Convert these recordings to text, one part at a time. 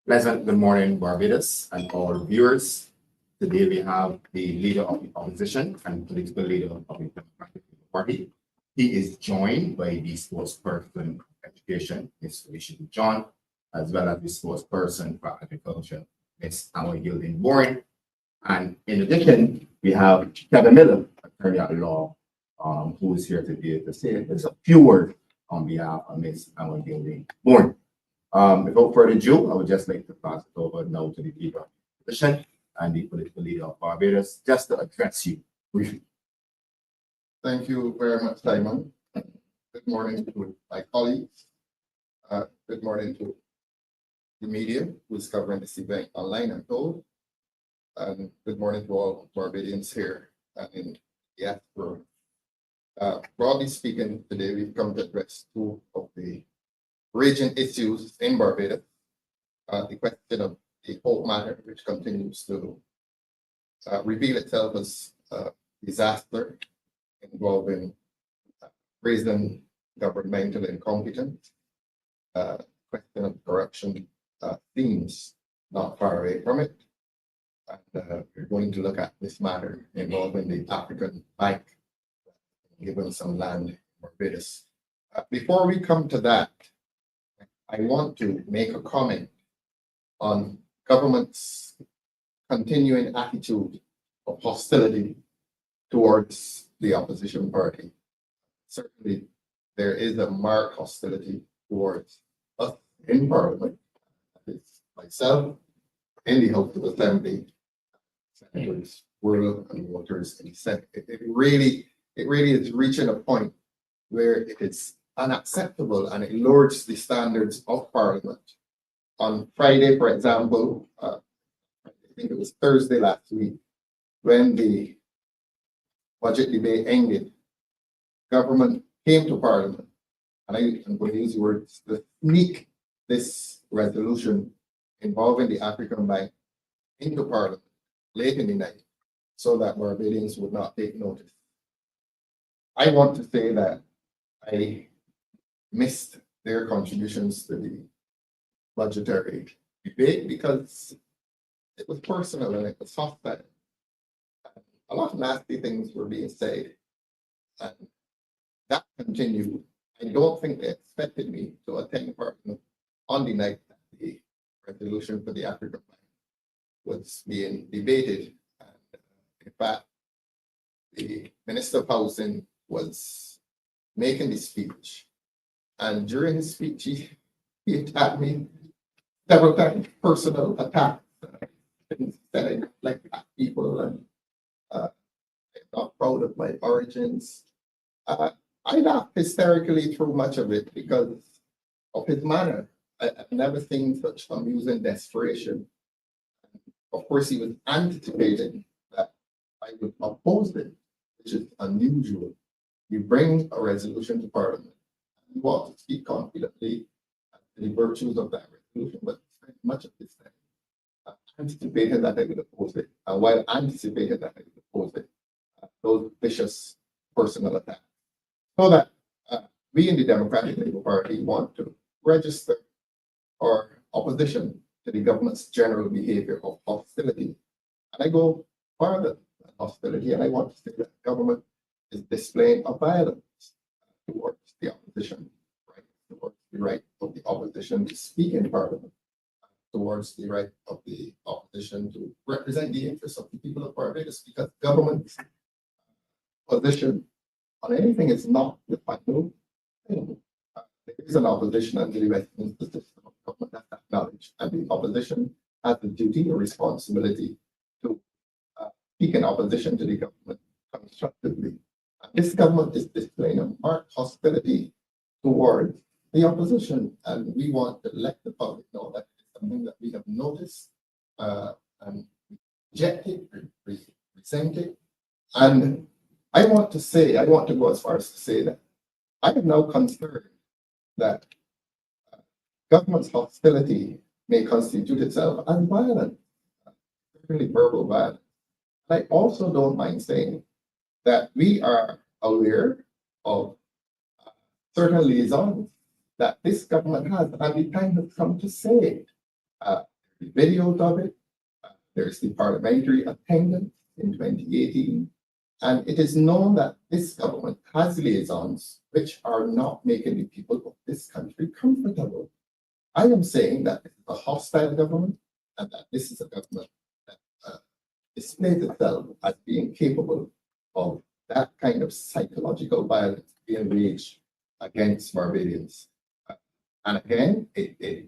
Pleasant good morning, Barbados, and all viewers. Today we have the leader of the opposition and political leader of the Democratic Party. He is joined by the spokesperson of education, Ms. Felicia John, as well as the spokesperson for agriculture, Ms. Emma Gilding Bourne. And in addition, we have Kevin Miller, attorney at law, who is here today to say just a few words on behalf of Ms. Emma Gilding Bourne. Without further ado, I would just like to pass it over now to the leader of the opposition and the political leader of Barbados, just to address you briefly. Thank you very much, Simon. Good morning to my colleagues. Good morning to the media who is covering this event online and told. And good morning to all Barbadians here and in the diaspora. Broadly speaking, today we've come to address two of the raging issues in Barbados. The question of the Hope matter, which continues to reveal itself as a disaster involving brazen governmental incompetence. Question of corruption seems not far away from it. And we're going to look at this matter involving the African Bank, given some land in Barbados. Before we come to that, I want to make a comment on government's continuing attitude of hostility towards the opposition party. Certainly, there is a marked hostility towards us in Parliament. It's myself in the House of Assembly, Senators Worrell and Waters in the Senate. It really is reaching a point where it's unacceptable and it lowers the standards of Parliament. On Friday, for example, I think it was Thursday last week, when the budget debate ended, government came to Parliament, and I'm going to use the words, to sneak this resolution involving the African Bank into Parliament late in the night so that Barbadians would not take notice. I want to say that I missed their contributions to the budgetary debate because it was personal and it was hostile. A lot of nasty things were being said, and that continued. I don't think they expected me to attend Parliament on the night that the resolution for the African Bank was being debated. And in fact, the Minister of Housing was making the speech. And during his speech, he attacked me several times, personal attacks. Things that I like black people and I'm not proud of my origins. I laughed hysterically through much of it because of his manner. I've never seen such amusing desperation. Of course, he was anticipating that I would oppose it, which is unusual. You bring a resolution to Parliament. You want to speak confidently to the virtues of that resolution, but spend much of this time anticipating that I would oppose it. And while anticipating that I would oppose it, those vicious personal attacks. So that we in the Democratic Labour Party want to register our opposition to the government's general behavior of hostility. And I go further than hostility, and I want to say that government is displaying a violence towards the opposition, right? Towards the right of the opposition to speak in Parliament, towards the right of the opposition to represent the interests of the people of Barbados, because government's position on anything is not the final thing. There is an opposition under the Westminster system of government that's acknowledged, and the opposition has the duty or responsibility to speak in opposition to the government constructively. This government is displaying a marked hostility towards the opposition, and we want to let the public know that it's something that we have noticed and rejected, resented. And I want to go as far as to say that I am now concerned that government's hostility may constitute itself as violence, really verbal violence. I also don't mind saying that we are aware of certain liaisons that this government has, and the time has come to say it. the videos of it. There's the parliamentary attendance in 2018. And it is known that this government has liaisons which are not making the people of this country comfortable. I am saying that this is a hostile government and that this is a government that displays itself as being capable of that kind of psychological violence being waged against Barbadians. And again, it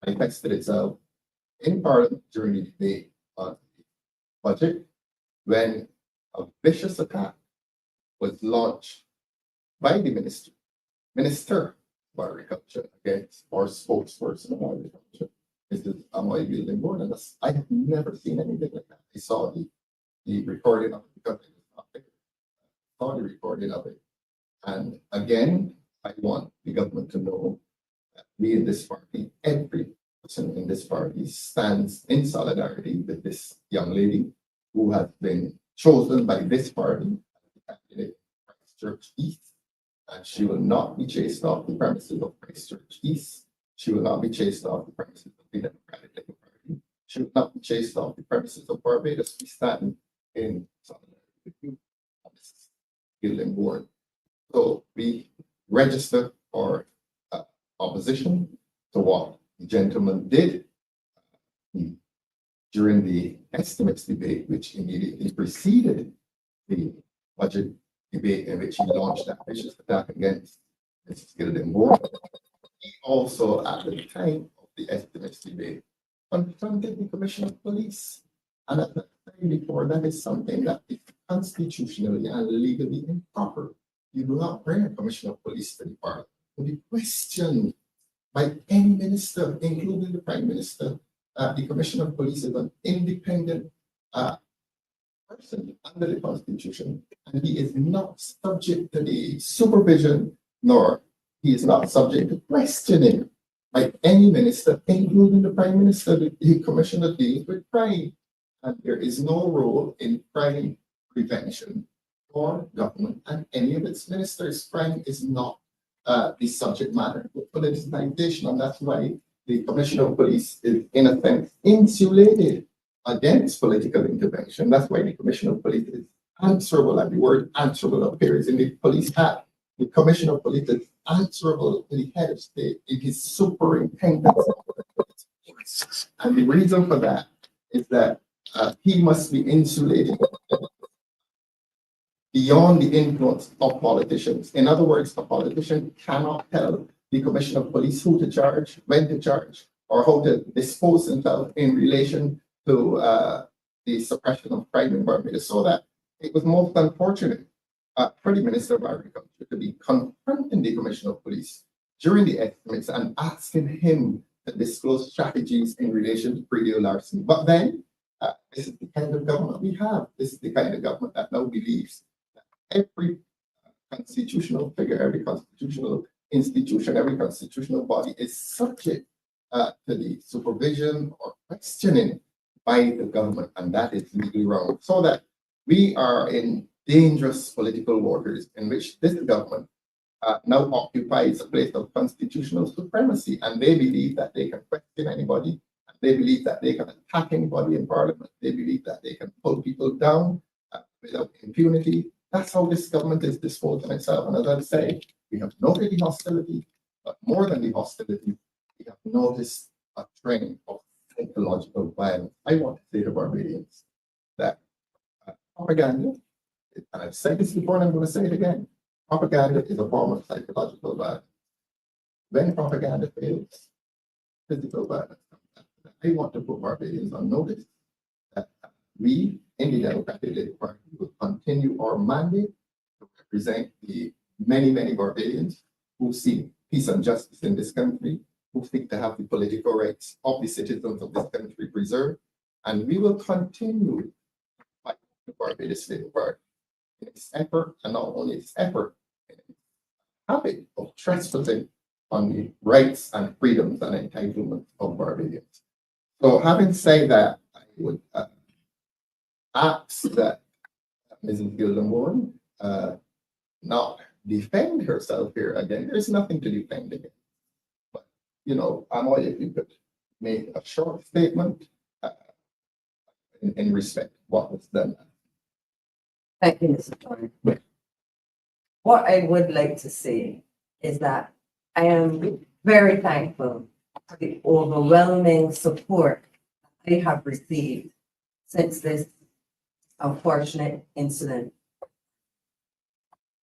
manifested itself in Parliament during the debate on the budget when a vicious attack was launched by the Minister of Agriculture against our spokesperson of agriculture. Mrs. Amoy Building Board, and I have never seen anything like that. I saw the recording of it because I was not there. I saw the recording of it. And again, I want the government to know that we in this party, every person in this party stands in solidarity with this young lady who has been chosen by this party as the candidate for Christchurch East. And she will not be chased off the premises of Christchurch East. She will not be chased off the premises of the Democratic Labour Party. She will not be chased off the premises of Barbados. We stand in solidarity with you, Mrs. Gilden Board. So we register for opposition to what the gentleman did during the estimates debate, which immediately preceded the budget debate in which he launched that vicious attack against Mrs. Gilden Board. He also, at the time of the estimates debate, confronted the Commissioner of Police. And at the time before, that is something that is constitutionally and legally improper. You do not bring a Commissioner of Police to the Parliament to be questioned by any minister, including the Prime Minister. The Commissioner of Police is an independent person under the Constitution, and he is not subject to the supervision, nor he is not subject to questioning by any minister, including the Prime Minister. The Commissioner deals with crime, and there is no role in crime prevention for government and any of its ministers. Crime is not the subject matter of politicization, and that's why the Commissioner of Police is, in a sense, insulated against political intervention. That's why the Commissioner of Police is answerable, and the word answerable appears in the Police Act. The Commissioner of Police is answerable to the head of state in his superintendence. And the reason for that is that he must be insulated beyond the influence of politicians. In other words, a politician cannot tell the Commissioner of Police who to charge, when to charge, or how to dispose himself in relation to the suppression of crime in Barbados. So that it was most unfortunate for the Minister of Agriculture to be confronting the Commissioner of Police during the estimates and asking him to disclose strategies in relation to predio larceny. But then, this is the kind of government we have. This is the kind of government that now believes that every constitutional figure, every constitutional institution, every constitutional body is subject to the supervision or questioning by the government, and that is legally wrong. So that we are in dangerous political waters in which this government now occupies a place of constitutional supremacy, and they believe that they can question anybody, and they believe that they can attack anybody in Parliament, they believe that they can pull people down without impunity. That's how this government is disposing itself. And as I say, we have noted the hostility, but more than the hostility, we have noticed a trend of psychological violence. I want to say to Barbadians that propaganda, and I've said this before and I'm going to say it again, propaganda is a form of psychological violence. When propaganda fails, physical violence comes after that. I want to put Barbadians on notice that we in the Democratic Labour Party will continue our mandate to represent the many, many Barbadians who seek peace and justice in this country, who seek to have the political rights of the citizens of this country preserved. And we will continue to fight the Barbados Labour Party in its effort, and not only its effort, in its habit of trespassing on the rights and freedoms and entitlements of Barbadians. So having said that, I would ask that Mrs. Gildenborn not defend herself here again. There's nothing to defend again. But, you know, Amoy, if you could make a short statement in respect of what was done. Thank you, Mr. Thorne. What I would like to say is that I am very thankful for the overwhelming support I have received since this unfortunate incident.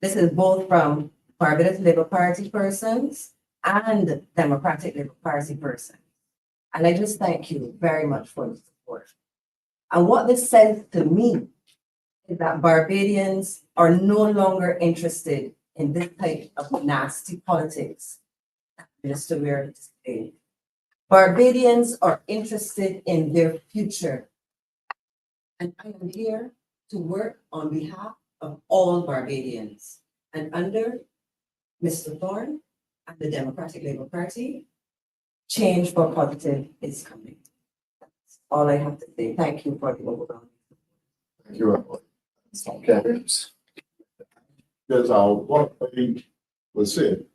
This is both from Barbados Labour Party persons and Democratic Labour Party persons. And I just thank you very much for the support. And what this says to me is that Barbadians are no longer interested in this type of nasty politics that Minister Weir displayed. Barbadians are interested in their future. And I am here to work on behalf of all Barbadians. And under Mr. Thorne and the Democratic Labour Party, change for positive is coming. That's all I have to say. Thank you for the overwhelming. Thank you. Okay. Because what I was saying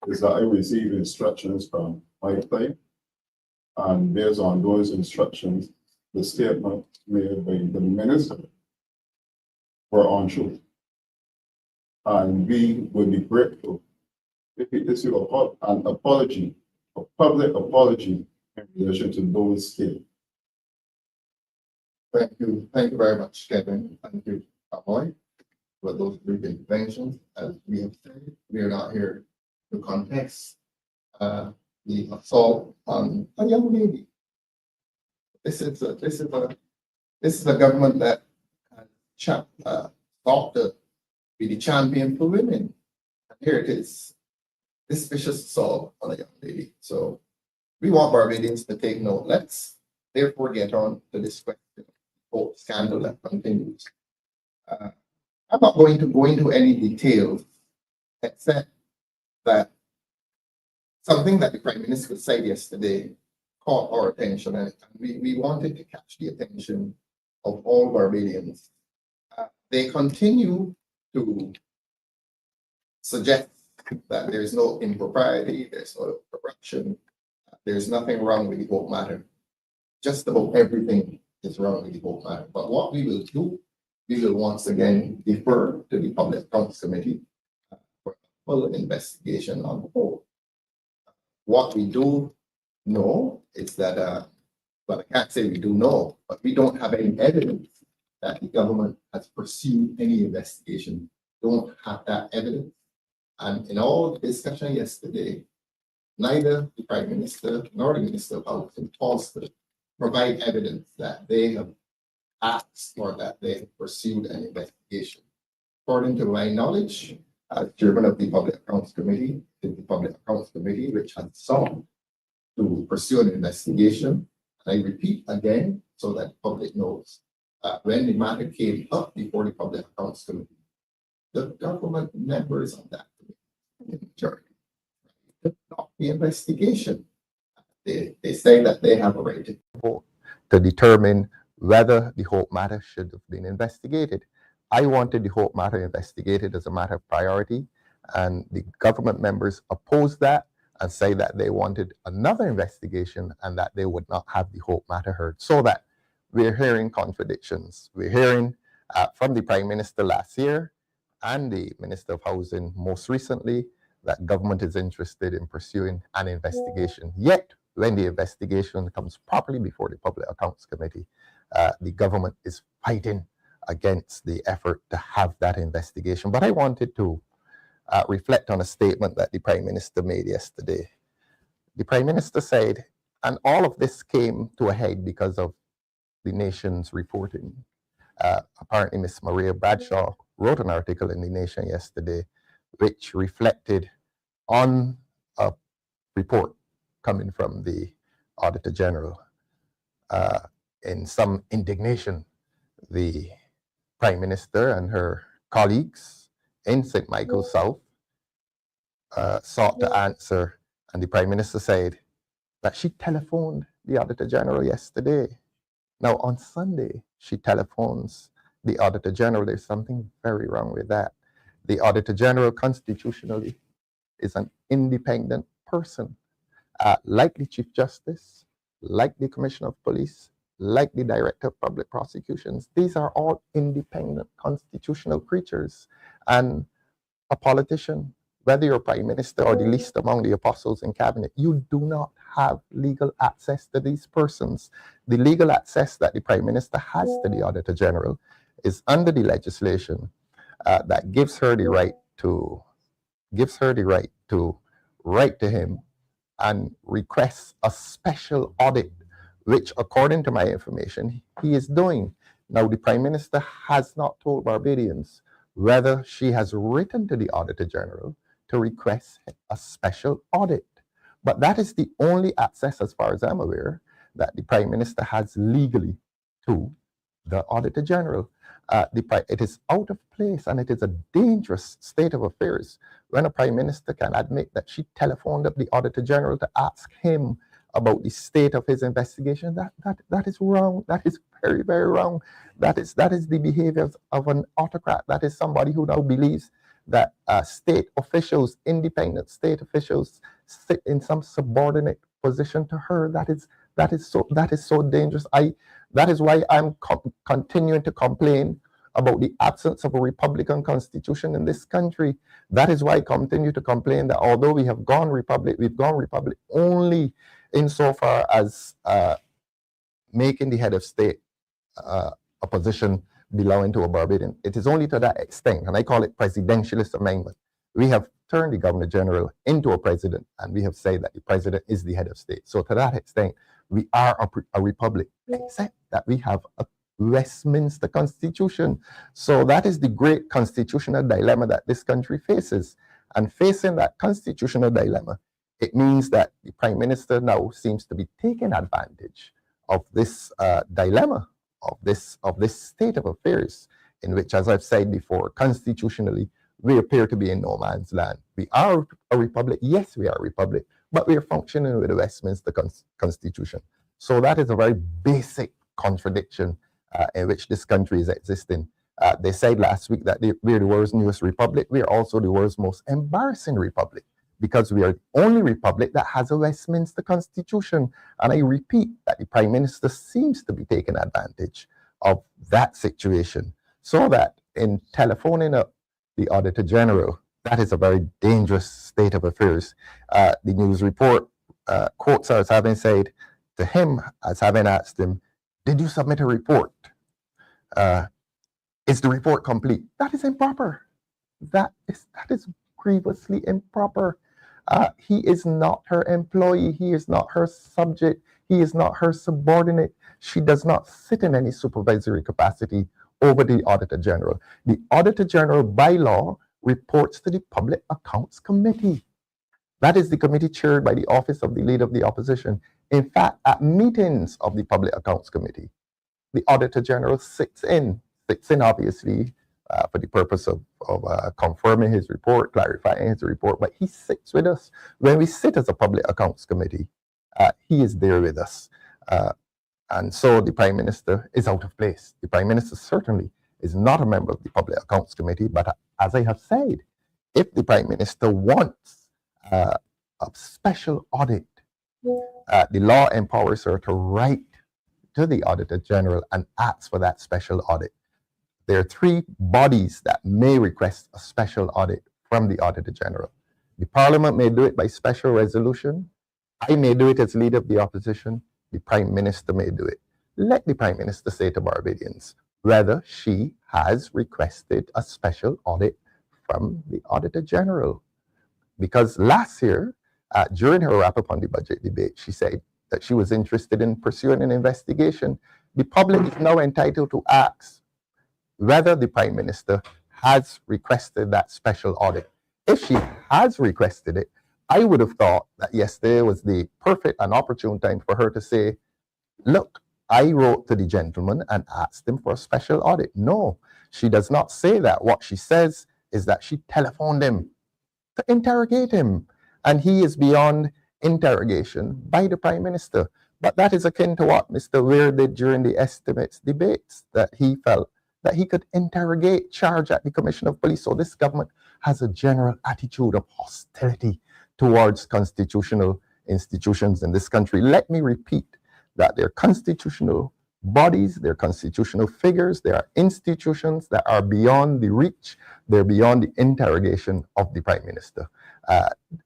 is that I received instructions from my client, and based on those instructions, the statement made by the minister were untrue. And we would be grateful if we issue an apology, a public apology in relation to those statements. Thank you very much, Kevin. Thank you, Ahoy, for those brief interventions. As we have said, we are not here to contest the assault on a young lady. This is a government that thought to be the champion for women. And here it is, this vicious assault on a young lady. So we want Barbadians to take note. Let's therefore get on to this question of scandal that continues. I'm not going to go into any details except that something that the Prime Minister said yesterday caught our attention, and we wanted to catch the attention of all Barbadians. They continue to suggest that there's no impropriety, there's no corruption, there's nothing wrong with the Hope Matter. Just about everything is wrong with the Hope Matter. But what we will do, we will once again defer to the Public Accounts Committee for a full investigation on the whole. What we do know is that, well, I can't say we do know, but we don't have any evidence that the government has pursued any investigation. Don't have that evidence. And in all the discussion yesterday, neither the Prime Minister nor the Minister of Housing paused to provide evidence that they have asked or that they have pursued an investigation. According to my knowledge, as chairman of the Public Accounts Committee, it's the Public Accounts Committee which has sought to pursue an investigation. And I repeat again, so that the public knows, when the matter came up before the Public Accounts Committee, the government members of that committee, majority, did not the investigation. They say that they have a right to determine whether the Hope Matter should have been investigated. I wanted the Hope Matter investigated as a matter of priority, and the government members opposed that and say that they wanted another investigation and that they would not have the Hope Matter heard. So that we're hearing contradictions. We're hearing from the Prime Minister last year and the Minister of Housing most recently that government is interested in pursuing an investigation. Yet, when the investigation comes properly before the Public Accounts Committee, the government is fighting against the effort to have that investigation. But I wanted to reflect on a statement that the Prime Minister made yesterday. The Prime Minister said, and all of this came to a head because of the Nation's reporting. Apparently, Ms. Maria Bradshaw wrote an article in the Nation yesterday which reflected on a report coming from the Auditor General. In some indignation, the Prime Minister and her colleagues in St. Michael's South sought to answer, and the Prime Minister said that she telephoned the Auditor General yesterday. Now, on Sunday, she telephones the Auditor General. There's something very wrong with that. The Auditor General constitutionally is an independent person. Like the Chief Justice, like the Commissioner of Police, like the Director of Public Prosecutions, these are all independent constitutional creatures. And a politician, whether you're Prime Minister or the least among the apostles in cabinet, you do not have legal access to these persons. The legal access that the Prime Minister has to the Auditor General is under the legislation that gives her the right to write to him and request a special audit, which, according to my information, he is doing. Now, the Prime Minister has not told Barbadians whether she has written to the Auditor General to request a special audit. But that is the only access, as far as I'm aware, that the Prime Minister has legally to the Auditor General. It is out of place, and it is a dangerous state of affairs when a Prime Minister can admit that she telephoned up the Auditor General to ask him about the state of his investigation. That is wrong. That is very, very wrong. That is the behavior of an autocrat. That is somebody who now believes that state officials, independent state officials, sit in some subordinate position to her. That is so dangerous. That is why I'm continuing to complain about the absence of a Republican constitution in this country. That is why I continue to complain that although we have gone Republic, we've gone Republic only insofar as making the head of state a position belonging to a Barbadian. It is only to that extent, and I call it presidentialist amendment. We have turned the Governor General into a president, and we have said that the president is the head of state. So to that extent, we are a republic, except that we have a Westminster Constitution. So that is the great constitutional dilemma that this country faces. And facing that constitutional dilemma, it means that the Prime Minister now seems to be taking advantage of this dilemma, of this state of affairs, in which, as I've said before, constitutionally, we appear to be in no man's land. We are a republic. Yes, we are a republic, but we are functioning with the Westminster Constitution. So that is a very basic contradiction in which this country is existing. They said last week that we're the world's newest republic. We are also the world's most embarrassing republic, because we are the only republic that has a Westminster Constitution. And I repeat that the Prime Minister seems to be taking advantage of that situation, so that in telephoning up the Auditor General, that is a very dangerous state of affairs. The news report quotes her as having said to him, as having asked him, "Did you submit a report? Is the report complete?" That is improper. That is grievously improper. He is not her employee. He is not her subject. He is not her subordinate. She does not sit in any supervisory capacity over the Auditor General. The Auditor General, by law, reports to the Public Accounts Committee. That is the committee chaired by the Office of the Leader of the Opposition. In fact, at meetings of the Public Accounts Committee, the Auditor General sits in obviously for the purpose of confirming his report, clarifying his report, but he sits with us. When we sit as a Public Accounts Committee, he is there with us. And so the Prime Minister is out of place. The Prime Minister certainly is not a member of the Public Accounts Committee, but as I have said, if the Prime Minister wants a special audit, the law empowers her to write to the Auditor General and ask for that special audit. There are three bodies that may request a special audit from the Auditor General. The Parliament may do it by special resolution. I may do it as Leader of the Opposition. The Prime Minister may do it. Let the Prime Minister say to Barbadians whether she has requested a special audit from the Auditor General. Because last year, during her wrap-up on the budget debate, she said that she was interested in pursuing an investigation. The public is now entitled to ask whether the Prime Minister has requested that special audit. If she has requested it, I would have thought that yesterday was the perfect and opportune time for her to say, look, I wrote to the gentleman and asked him for a special audit. No, she does not say that. What she says is that she telephoned him to interrogate him, and he is beyond interrogation by the Prime Minister. But that is akin to what Mr. Weir did during the estimates debates, that he felt that he could interrogate, charge at the Commissioner of Police. So this government has a general attitude of hostility towards constitutional institutions in this country. Let me repeat that they're constitutional bodies, they're constitutional figures, they are institutions that are beyond the reach, they're beyond the interrogation of the Prime Minister.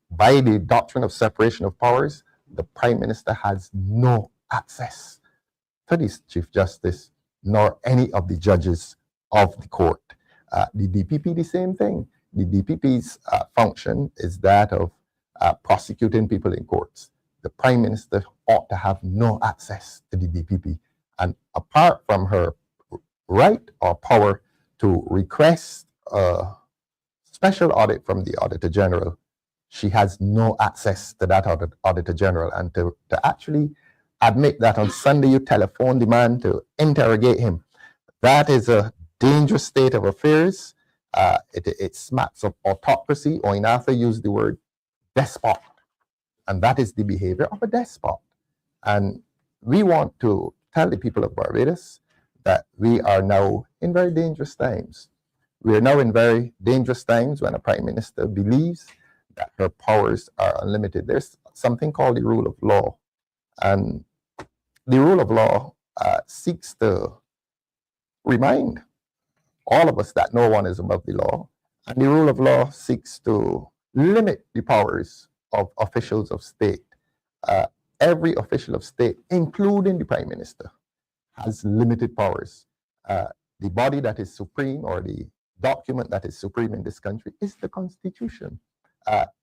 By the doctrine of separation of powers, the Prime Minister has no access to this Chief Justice nor any of the judges of the court. The DPP, the same thing. The DPP's function is that of prosecuting people in courts. The Prime Minister ought to have no access to the DPP. And apart from her right or power to request a special audit from the Auditor General, she has no access to that Auditor General. And to actually admit that on Sunday you telephoned the man to interrogate him, that is a dangerous state of affairs. It smacks of autocracy, or in Arthur used the word despot. And that is the behavior of a despot. And we want to tell the people of Barbados that we are now in very dangerous times. We are now in very dangerous times when a Prime Minister believes that her powers are unlimited. There's something called the rule of law. And the rule of law seeks to remind all of us that no one is above the law. And the rule of law seeks to limit the powers of officials of state. Every official of state, including the Prime Minister, has limited powers. The body that is supreme, or the document that is supreme in this country, is the Constitution.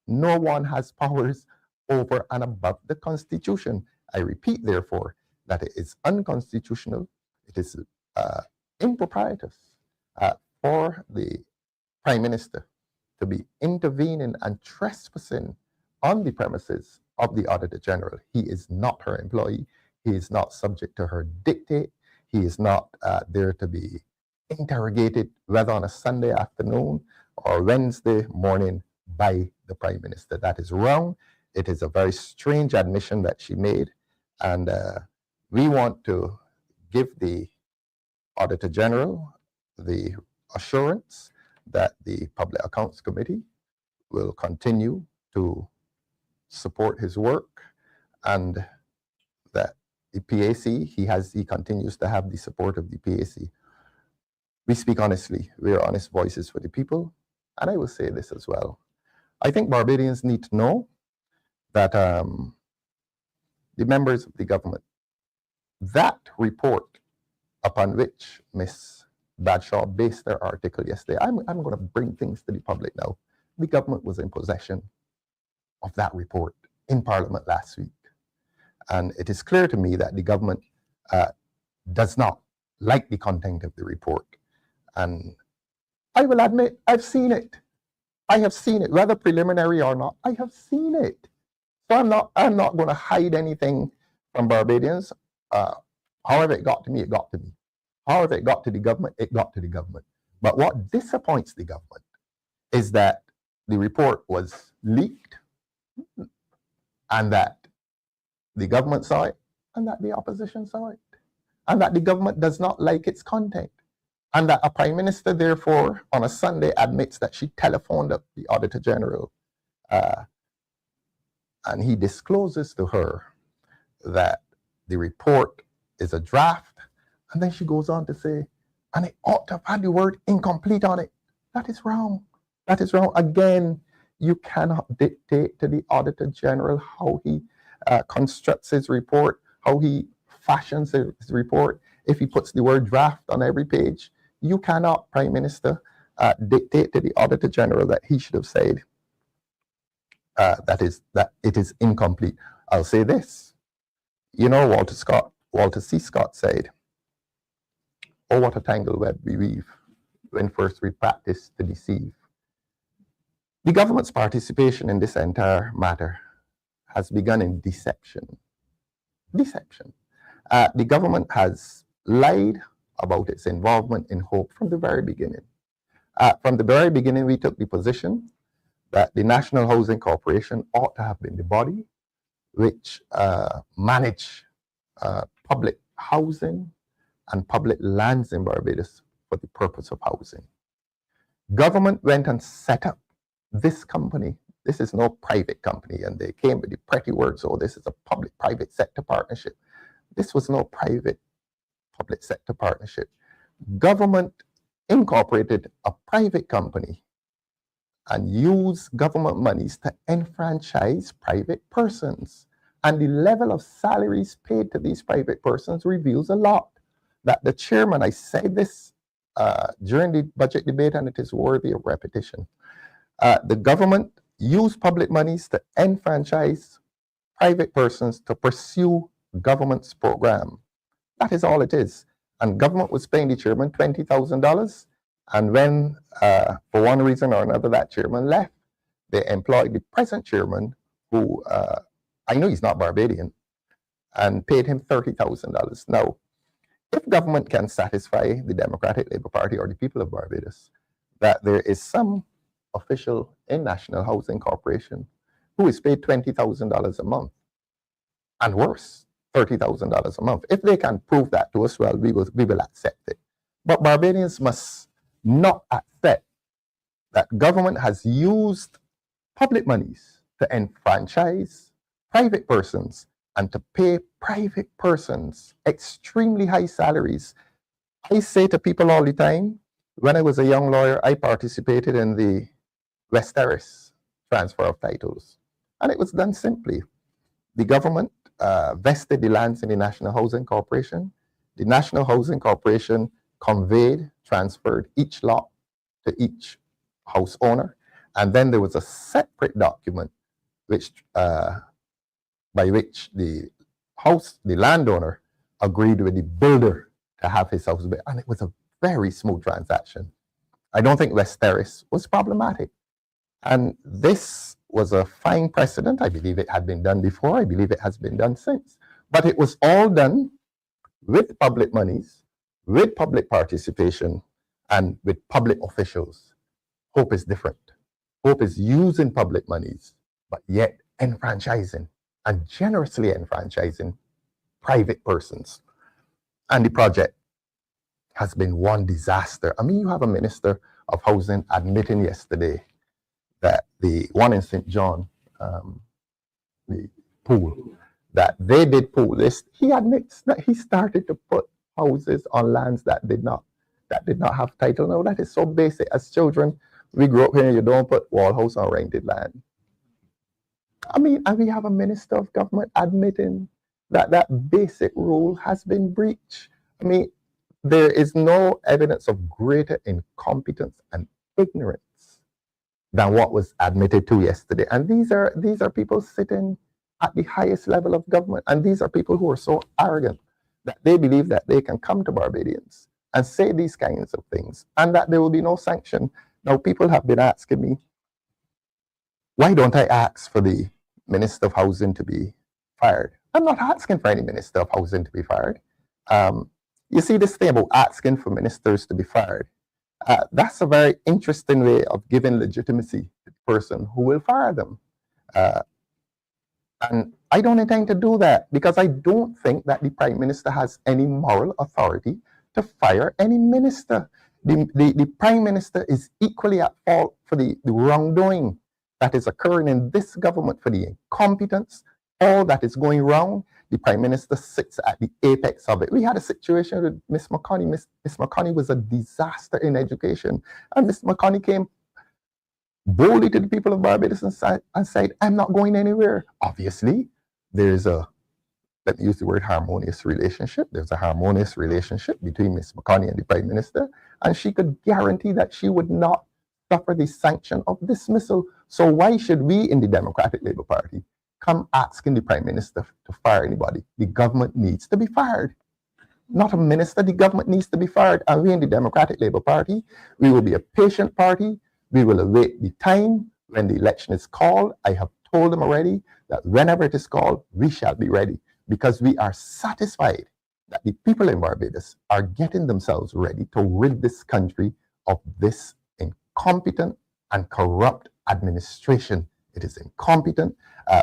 No one has powers over and above the Constitution. I repeat, therefore, that it is unconstitutional, it is impropriety for the Prime Minister to be intervening and trespassing on the premises of the Auditor General. He is not her employee. He is not subject to her dictate. He is not there to be interrogated, whether on a Sunday afternoon or Wednesday morning, by the Prime Minister. That is wrong. It is a very strange admission that she made. And we want to give the Auditor General the assurance that the Public Accounts Committee will continue to support his work, and that the PAC, he continues to have the support of the PAC. We speak honestly. We are honest voices for the people. And I will say this as well. I think Barbadians need to know that the members of the government, that report upon which Ms. Bradshaw based their article yesterday, I'm going to bring things to the public now. The government was in possession of that report in Parliament last week. And it is clear to me that the government does not like the content of the report. And I will admit, I've seen it. I have seen it, whether preliminary or not. I have seen it. So I'm not going to hide anything from Barbadians. However it got to me, it got to me. However it got to the government, it got to the government. But what disappoints the government is that the report was leaked, and that the government saw it, and that the opposition saw it, and that the government does not like its content, and that a Prime Minister, therefore, on a Sunday admits that she telephoned up the Auditor General, and he discloses to her that the report is a draft, and then she goes on to say, and it ought to have had the word incomplete on it. That is wrong. That is wrong. Again, you cannot dictate to the Auditor General how he constructs his report, how he fashions his report. If he puts the word draft on every page, you cannot, Prime Minister, dictate to the Auditor General that he should have said that it is incomplete. I'll say this. You know, Walter C. Scott said, "Oh, what a tangled web we weave when first we practice to deceive." The government's participation in this entire matter has begun in deception. Deception. The government has lied about its involvement in Hope from the very beginning. From the very beginning, we took the position that the National Housing Corporation ought to have been the body which manage public housing and public lands in Barbados for the purpose of housing. Government went and set up this company. This is no private company, and they came with the pretty words, oh, this is a public-private sector partnership. This was no private public sector partnership. Government incorporated a private company and used government monies to enfranchise private persons. And the level of salaries paid to these private persons reveals a lot. That the chairman, I said this during the budget debate, and it is worthy of repetition. The government used public monies to enfranchise private persons to pursue government's program. That is all it is. And government was paying the chairman $20,000. And when, for one reason or another, that chairman left, they employed the present chairman, who I know he's not Barbadian, and paid him $30,000. Now, if government can satisfy the Democratic Labour Party or the people of Barbados that there is some official in National Housing Corporation who is paid $20,000 a month, and worse, $30,000 a month. If they can prove that to us, well, we will accept it. But Barbadians must not accept that government has used public monies to enfranchise private persons and to pay private persons extremely high salaries. I say to people all the time, when I was a young lawyer, I participated in the West Terrace transfer of titles. And it was done simply. The government vested the lands in the National Housing Corporation. The National Housing Corporation conveyed, transferred each lot to each house owner. And then there was a separate document which, by which the landowner agreed with the builder to have his house built. And it was a very smooth transaction. I don't think West Terrace was problematic. And this was a fine precedent. I believe it had been done before. I believe it has been done since. But it was all done with public monies, with public participation, and with public officials. Hope is different. Hope is using public monies, but yet enfranchising and generously enfranchising private persons. And the project has been one disaster. I mean, you have a minister of housing admitting yesterday that the one in St. John, the pool, that they did pool this. He admits that he started to put houses on lands that did not have title. Now, that is so basic. As children, we grew up here, you don't put wall house on rented land. I mean, and we have a minister of government admitting that that basic rule has been breached. I mean, there is no evidence of greater incompetence and ignorance than what was admitted to yesterday. And these are people sitting at the highest level of government. And these are people who are so arrogant that they believe that they can come to Barbadians and say these kinds of things and that there will be no sanction. Now, people have been asking me, why don't I ask for the Minister of Housing to be fired? I'm not asking for any Minister of Housing to be fired. You see, this thing about asking for ministers to be fired, that's a very interesting way of giving legitimacy to the person who will fire them. And I don't intend to do that because I don't think that the Prime Minister has any moral authority to fire any minister. The Prime Minister is equally at fault for the wrongdoing that is occurring in this government, for the incompetence, all that is going wrong. The Prime Minister sits at the apex of it. We had a situation with Miss McConney. Miss McConney was a disaster in education. And Miss McConney came boldly to the people of Barbados and said, I'm not going anywhere. Obviously, there's a, let me use the word harmonious relationship. There's a harmonious relationship between Miss McConney and the Prime Minister. And she could guarantee that she would not suffer the sanction of dismissal. So why should we in the Democratic Labour Party come asking the Prime Minister to fire anybody? The government needs to be fired. Not a minister, the government needs to be fired. And we in the Democratic Labour Party, we will be a patient party. We will await the time when the election is called. I have told them already that whenever it is called, we shall be ready because we are satisfied that the people in Barbados are getting themselves ready to rid this country of this incompetent and corrupt administration. It is incompetent.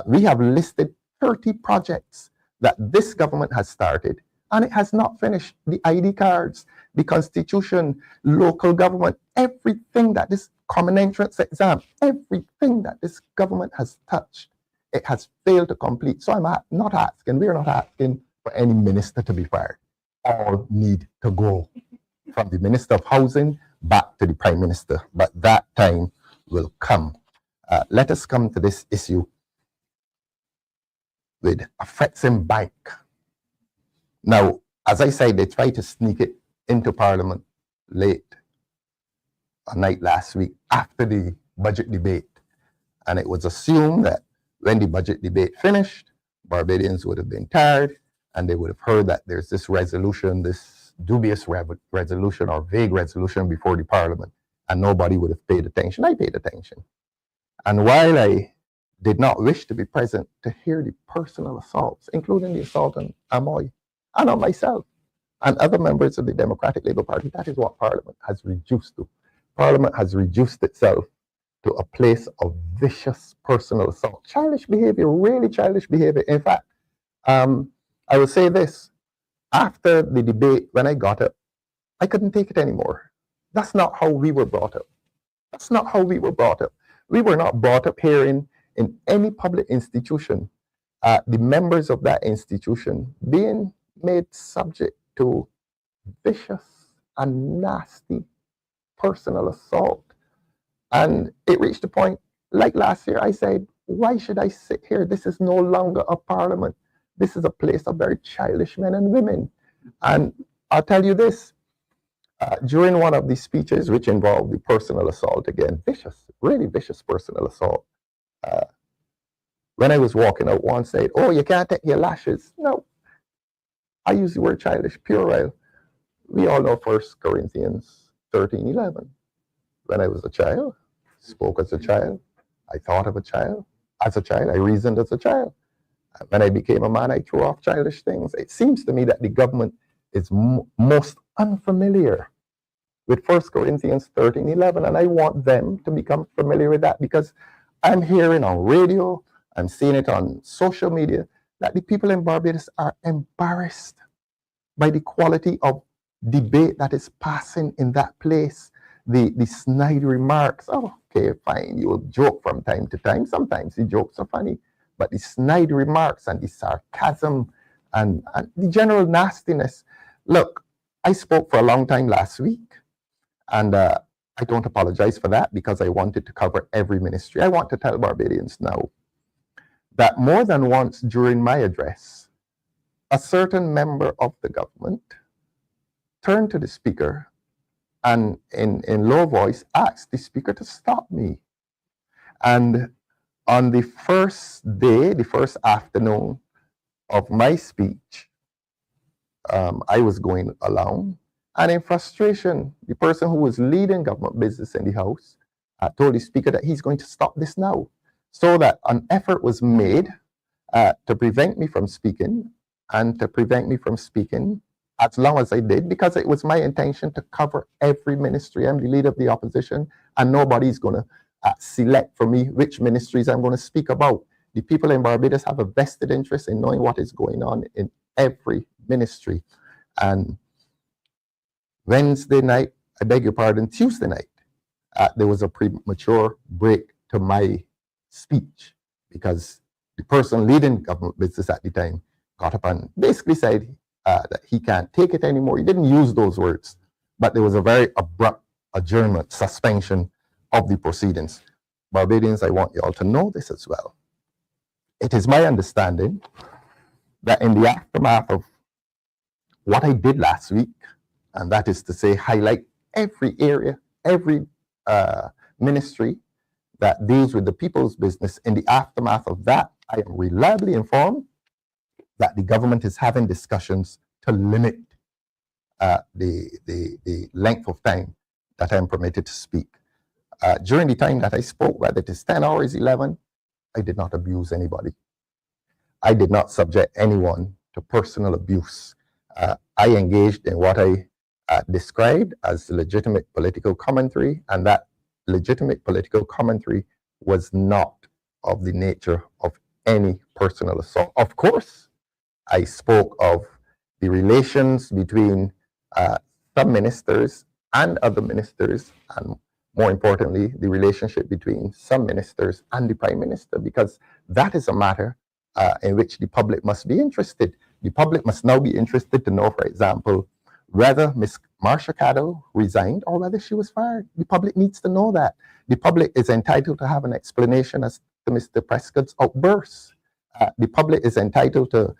We have listed 30 projects that this government has started and it has not finished. The ID cards, the constitution, local government, everything that this common entrance exam, everything that this government has touched, it has failed to complete. So I'm not asking, we're not asking for any minister to be fired. All need to go, from the Minister of Housing back to the Prime Minister. But that time will come. Let us come to this issue with Afrexim Bank. Now, as I said, they tried to sneak it into Parliament late a night last week after the budget debate. And it was assumed that when the budget debate finished, Barbadians would have been tired and they would have heard that there's this resolution, this dubious resolution or vague resolution before the Parliament, and nobody would have paid attention. I paid attention. And while I did not wish to be present to hear the personal assaults, including the assault on Amoy and on myself and other members of the Democratic Labour Party, that is what Parliament has reduced to. Parliament has reduced itself to a place of vicious personal assault. Childish behavior, really childish behavior. In fact, I will say this, after the debate, when I got up, I couldn't take it anymore. That's not how we were brought up. That's not how we were brought up. We were not brought up here in any public institution, the members of that institution being made subject to vicious and nasty personal assault. And it reached a point, like last year, I said, why should I sit here? This is no longer a parliament. This is a place of very childish men and women. And I'll tell you this, during one of these speeches, which involved the personal assault again, vicious, really vicious personal assault, when I was walking out, one said, oh, you can't take your lashes. No, I use the word childish, puerile. We all know 1 Corinthians 13:11. When I was a child, spoke as a child, I thought of a child. As a child, I reasoned as a child. When I became a man, I threw off childish things. It seems to me that the government is most unfamiliar with 1 Corinthians 13:11, and I want them to become familiar with that, because I'm hearing on radio, I'm seeing it on social media, that the people in Barbados are embarrassed by the quality of debate that is passing in that place. The snide remarks, oh, okay, fine, you will joke from time to time. Sometimes the jokes are funny, but the snide remarks and the sarcasm and the general nastiness. Look, I spoke for a long time last week, and I don't apologize for that, because I wanted to cover every ministry. I want to tell Barbadians now that more than once during my address, a certain member of the government turned to the speaker and in low voice asked the speaker to stop me. And on the first day, the first afternoon of my speech, I was going along, and in frustration, the person who was leading government business in the House told the speaker that he's going to stop this now, so that an effort was made to prevent me from speaking, and to prevent me from speaking as long as I did, because it was my intention to cover every ministry. I'm the leader of the opposition, and nobody's going to select for me which ministries I'm going to speak about. The people in Barbados have a vested interest in knowing what is going on in every ministry. And Wednesday night, I beg your pardon, Tuesday night, there was a premature break to my speech, because the person leading government business at the time got up and basically said that he can't take it anymore. He didn't use those words, but there was a very abrupt adjournment, suspension of the proceedings. Barbadians, I want you all to know this as well. It is my understanding that in the aftermath of what I did last week, and that is to say, highlight every area, every ministry that deals with the people's business, in the aftermath of that, I am reliably informed that the government is having discussions to limit the length of time that I'm permitted to speak. During the time that I spoke, whether it is 10 hours, 11, I did not abuse anybody. I did not subject anyone to personal abuse. I engaged in what I described as legitimate political commentary, and that legitimate political commentary was not of the nature of any personal assault. Of course, I spoke of the relations between some ministers and other ministers, and more importantly, the relationship between some ministers and the Prime Minister, because that is a matter in which the public must be interested. The public must now be interested to know, for example, whether Ms. Marsha Caddo resigned or whether she was fired. The public needs to know that. The public is entitled to have an explanation as to Mr. Prescott's outbursts. The public is entitled to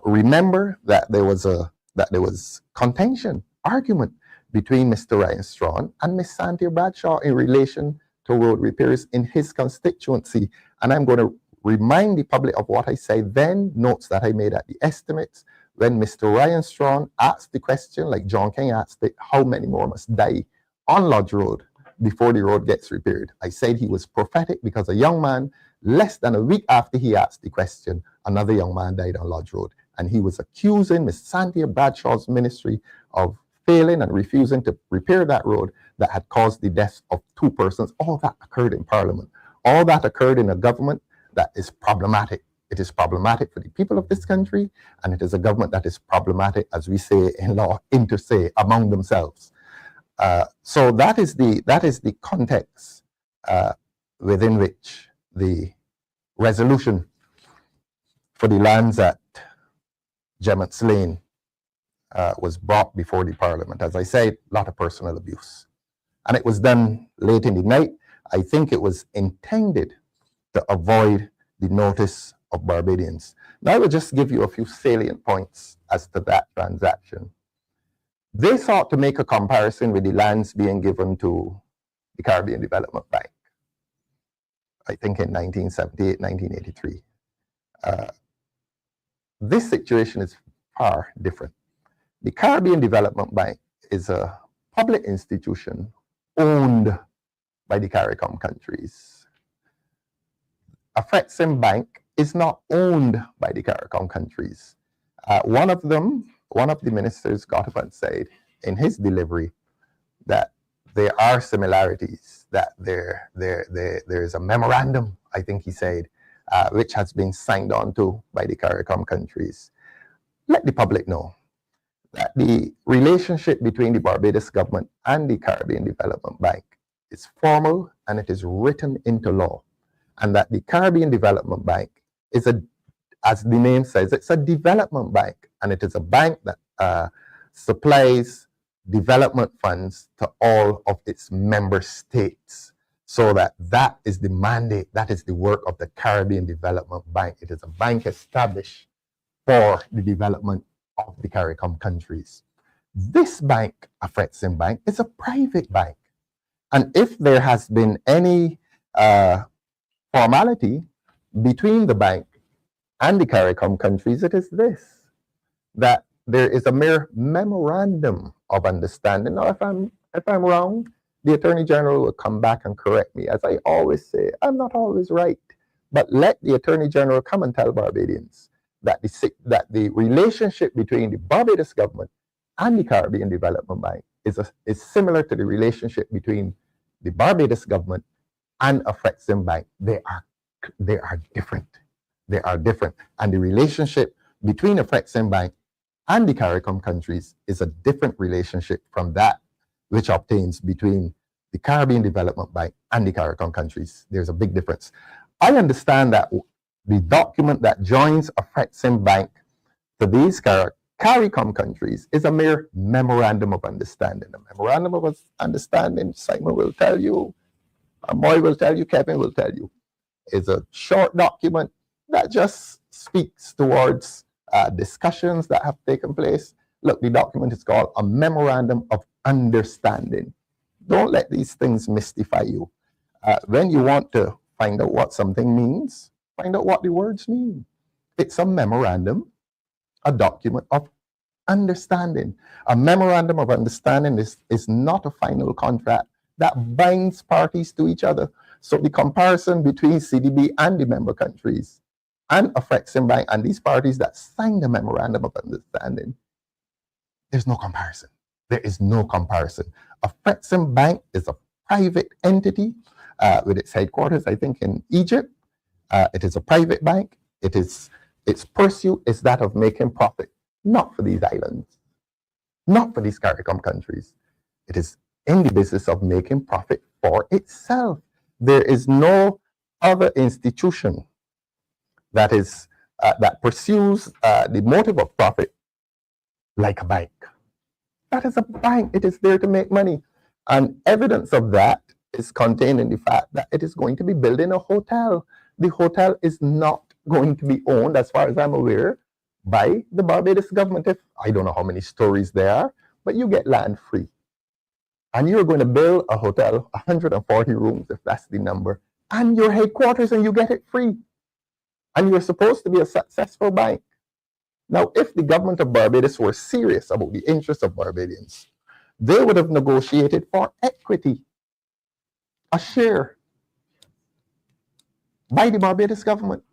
remember that there was contention, argument between Mr. Ryan Strawn and Ms. Santia Bradshaw in relation to road repairs in his constituency. And I'm going to remind the public of what I said then, notes that I made at the estimates, when Mr. Ryan Strawn asked the question, like John King asked it, how many more must die on Lodge Road before the road gets repaired? I said he was prophetic because a young man, less than a week after he asked the question, another young man died on Lodge Road. And he was accusing Ms. Santia Bradshaw's ministry of failing and refusing to repair that road that had caused the deaths of 2 persons. All that occurred in Parliament. All that occurred in a government that is problematic. It is problematic for the people of this country, and it is a government that is problematic, as we say in law, inter se, among themselves. So that is the context within which the resolution for the lands at Gemmett's Lane was brought before the Parliament. As I said, a lot of personal abuse. And it was done late in the night. I think it was intended to avoid the notice of Barbadians. Now I will just give you a few salient points as to that transaction. They sought to make a comparison with the lands being given to the Caribbean Development Bank, I think in 1978, 1983. This situation is far different. The Caribbean Development Bank is a public institution owned by the CARICOM countries. Afrexim Bank is not owned by the CARICOM countries. One of the ministers got up and said in his delivery that there are similarities, that there is a memorandum, I think he said, which has been signed on to by the CARICOM countries. Let the public know that the relationship between the Barbados government and the Caribbean Development Bank is formal and it is written into law, and that the Caribbean Development Bank is as the name says, it's a development bank, and it is a bank that supplies development funds to all of its member states. So that is the mandate, that is the work of the Caribbean Development Bank. It is a bank established for the development of the CARICOM countries. This bank, Afrexim Bank, is a private bank. And if there has been any formality between the bank and the CARICOM countries, it is this, that there is a mere memorandum of understanding. Now, if I'm wrong, the Attorney General will come back and correct me. As I always say, I'm not always right, but let the Attorney General come and tell Barbadians that the relationship between the Barbados government and the Caribbean Development Bank is similar to the relationship between the Barbados government and Afrexim Bank. They are different. They are different. And the relationship between Afrexim Bank and the CARICOM countries is a different relationship from that which obtains between the Caribbean Development Bank and the CARICOM countries. There's a big difference. I understand that the document that joins Afrexim Bank to these CARICOM countries is a mere memorandum of understanding. A memorandum of understanding, Simon will tell you, Amoy will tell you, Kevin will tell you, is a short document that just speaks towards discussions that have taken place. Look, the document is called a Memorandum of Understanding. Don't let these things mystify you. When you want to find out what something means, find out what the words mean. It's a memorandum, a document of understanding. A memorandum of understanding is not a final contract that binds parties to each other. So the comparison between CDB and the member countries and Afrexim Bank and these parties that signed the memorandum of understanding, there's no comparison. There is no comparison. Afrexim Bank is a private entity with its headquarters, I think, in Egypt. It is a private bank. Its pursuit is that of making profit, not for these islands, not for these CARICOM countries. It is in the business of making profit for itself. There is no other institution that is that pursues the motive of profit like a bank. That is a bank. It is there to make money. And evidence of that is contained in the fact that it is going to be building a hotel. The hotel is not going to be owned, as far as I'm aware, by the Barbados government. If I don't know how many stories there are, but you get land free. And you're going to build a hotel, 140 rooms, if that's the number, and your headquarters, and you get it free. And you're supposed to be a successful bank. Now, if the government of Barbados were serious about the interests of Barbadians, they would have negotiated for equity, a share by the Barbados government,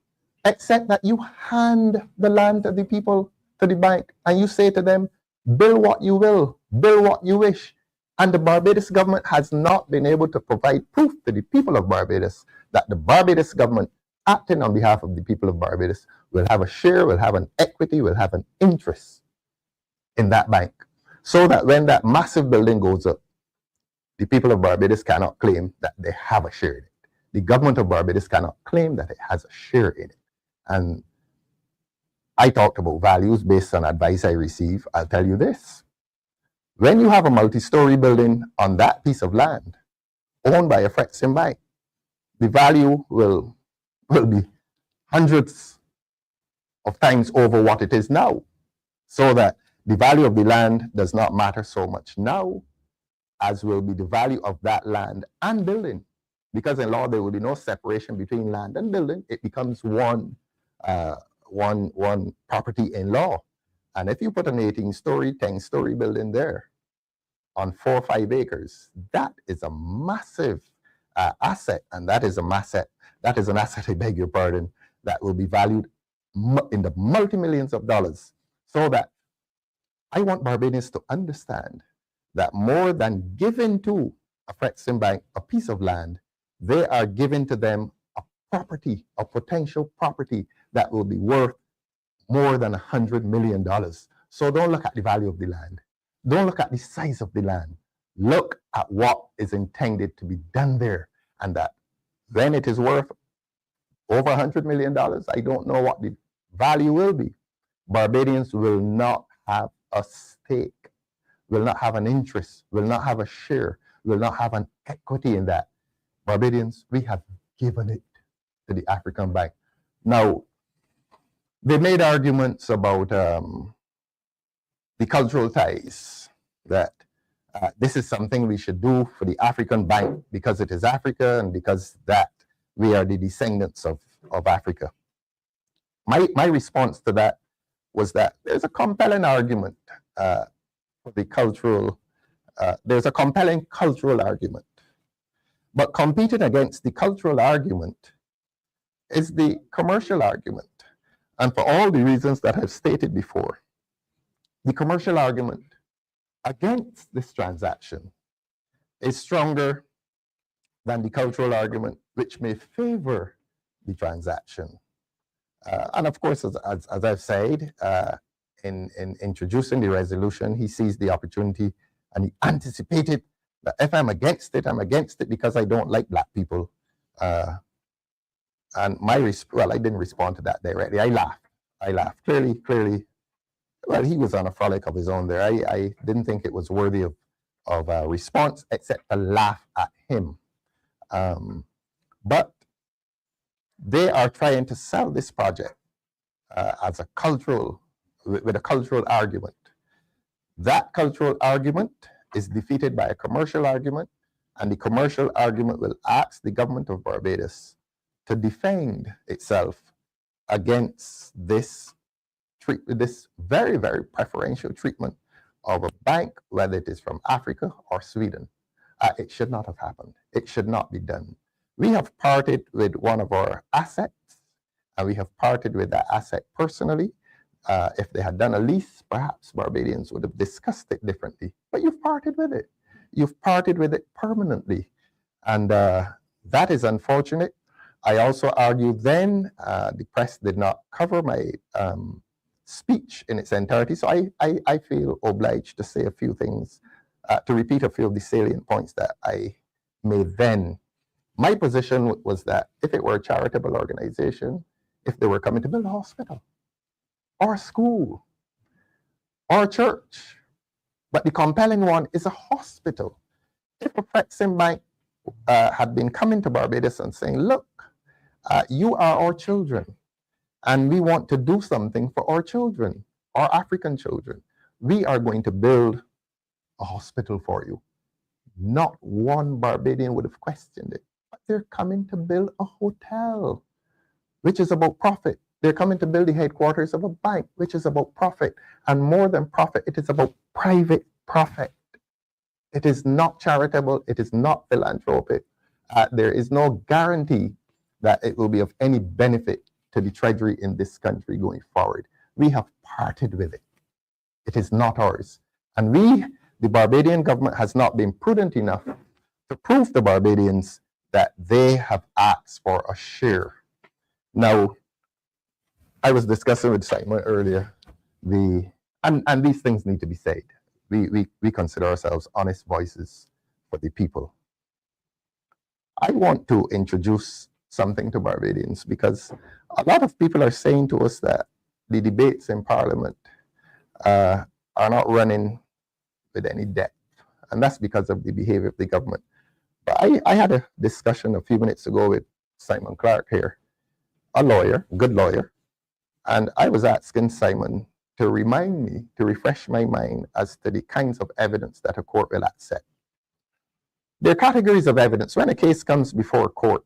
except that you hand the land to the people, to the bank, and you say to them, build what you will, build what you wish. And the Barbados government has not been able to provide proof to the people of Barbados that the Barbados government, acting on behalf of the people of Barbados, will have a share, will have an equity, will have an interest in that bank. So that when that massive building goes up, the people of Barbados cannot claim that they have a share in it. The government of Barbados cannot claim that it has a share in it. And I talked about values based on advice I receive. I'll tell you this. When you have a multi-story building on that piece of land owned by a Fretsim bank, the value will be hundreds of times over what it is now. So that the value of the land does not matter so much now as will be the value of that land and building. Because in law, there will be no separation between land and building. It becomes one property in law. And if you put an 18-story, 10-story building there on 4 or 5 acres, that is a massive asset. And that is an asset, I beg your pardon, that will be valued in the multi-millions of dollars. So that I want Barbadians to understand that more than giving to a Fretsim bank a piece of land, they are giving to them a property, a potential property that will be worth more than $100 million. So don't look at the value of the land. Don't look at the size of the land. Look at what is intended to be done there. And that when it is worth over $100 million, I don't know what the value will be. Barbadians will not have a stake, will not have an interest, will not have a share, will not have an equity in that. Barbadians, we have given it to the African bank. Now, they made arguments about the cultural ties, that this is something we should do for the African bank because it is Africa and because that we are the descendants of Africa. My response to that was that there's a compelling argument for the cultural, there's a compelling cultural argument. But competing against the cultural argument is the commercial argument. And for all the reasons that I've stated before, the commercial argument against this transaction is stronger than the cultural argument, which may favor the transaction. And of course, as I've said, in introducing the resolution, he sees the opportunity and he anticipated that if I'm against it because I don't like Black people. And well, I didn't respond to that directly. I laughed. Clearly, well, he was on a frolic of his own there. I didn't think it was worthy of a response except to laugh at him. But they are trying to sell this project as a cultural, with a cultural argument. That cultural argument is defeated by a commercial argument, and the commercial argument will ask the government of Barbados to defend itself against this very, very preferential treatment of a bank, whether it is from Africa or Sweden. It should not have happened. It should not be done. We have parted with one of our assets, and we have parted with that asset personally. If they had done a lease, perhaps Barbadians would have discussed it differently. But you've parted with it. You've parted with it permanently. And that is unfortunate. I also argued then the press did not cover my speech in its entirety. So I feel obliged to say a few things, to repeat a few of the salient points that I made then. My position was that if it were a charitable organization, if they were coming to build a hospital or a school or a church. But the compelling one is a hospital. If a Exim Bank had been coming to Barbados and saying, look, you are our children, and we want to do something for our children, our African children. We are going to build a hospital for you. Not one Barbadian would have questioned it. But they're coming to build a hotel, which is about profit. They're coming to build the headquarters of a bank, which is about profit. And more than profit, it is about private profit. It is not charitable. It is not philanthropic. There is no guarantee that it will be of any benefit to the treasury in this country going forward. We have parted with it. It is not ours. And the Barbadian government, has not been prudent enough to prove to Barbadians that they have asked for a share. Now, I was discussing with Simon earlier, and these things need to be said. We consider ourselves honest voices for the people. I want to introduce something to Barbadians, because a lot of people are saying to us that the debates in Parliament are not running with any depth, and that's because of the behavior of the government. But I had a discussion a few minutes ago with Simon Clark here, a lawyer, good lawyer, and I was asking Simon to remind me, to refresh my mind as to the kinds of evidence that a court will accept. There are categories of evidence. When a case comes before a court,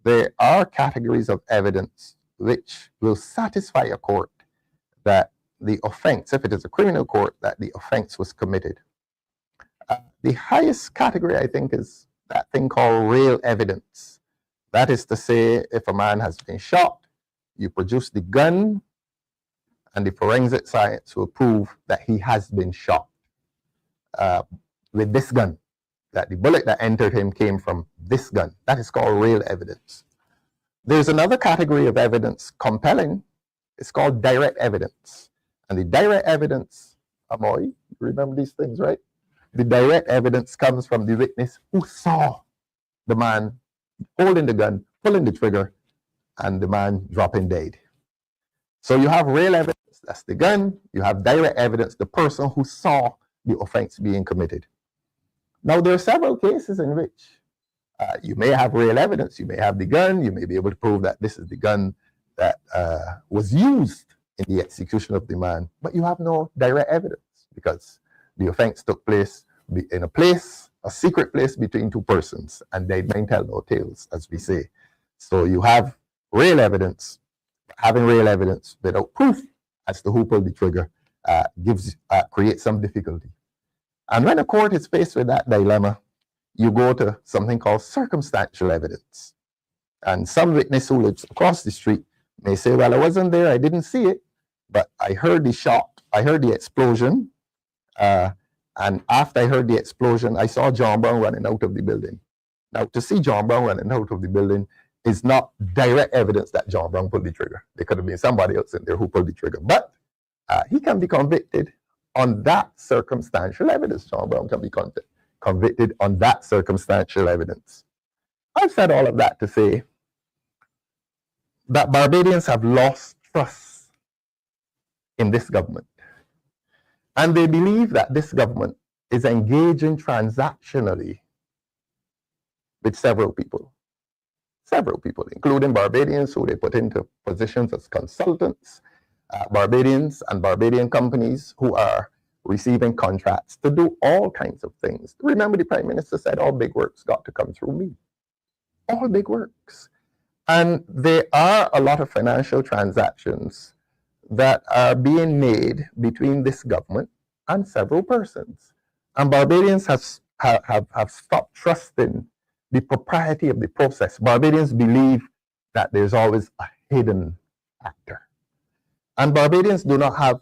there are categories of evidence which will satisfy a court that the offense, if it is a criminal court, that the offense was committed. The highest category, I think, is that thing called real evidence. That is to say, if a man has been shot, you produce the gun, and the forensic science will prove that he has been shot with this gun, that the bullet that entered him came from this gun. That is called real evidence. There's another category of evidence, compelling. It's called direct evidence. And the direct evidence, Amoy, you remember these things, right? The direct evidence comes from the witness who saw the man holding the gun, pulling the trigger, and the man dropping dead. So you have real evidence, that's the gun. You have direct evidence, the person who saw the offense being committed. Now, there are several cases in which you may have real evidence. You may have the gun. You may be able to prove that this is the gun that was used in the execution of the man, but you have no direct evidence because the offense took place in a secret place between two persons, and they may tell no tales, as we say. So you have real evidence. Having real evidence without proof as to who pulled the trigger creates some difficulty. And when a court is faced with that dilemma, you go to something called circumstantial evidence. And some witness who lives across the street may say, well, I wasn't there, I didn't see it, but I heard the shot, I heard the explosion, and after I heard the explosion, I saw John Brown running out of the building. Now, to see John Brown running out of the building is not direct evidence that John Brown pulled the trigger. There could have been somebody else in there who pulled the trigger, but he can be convicted on that circumstantial evidence. John Brown can be convicted on that circumstantial evidence. I've said all of that to say that Barbadians have lost trust in this government. And they believe that this government is engaging transactionally with several people, including Barbadians who they put into positions as consultants, Barbadians and Barbadian companies who are receiving contracts to do all kinds of things. Remember, the Prime Minister said all big works got to come through me. All big works. And there are a lot of financial transactions that are being made between this government and several persons. And Barbadians have stopped trusting the propriety of the process. Barbadians believe that there's always a hidden actor. And Barbadians do not have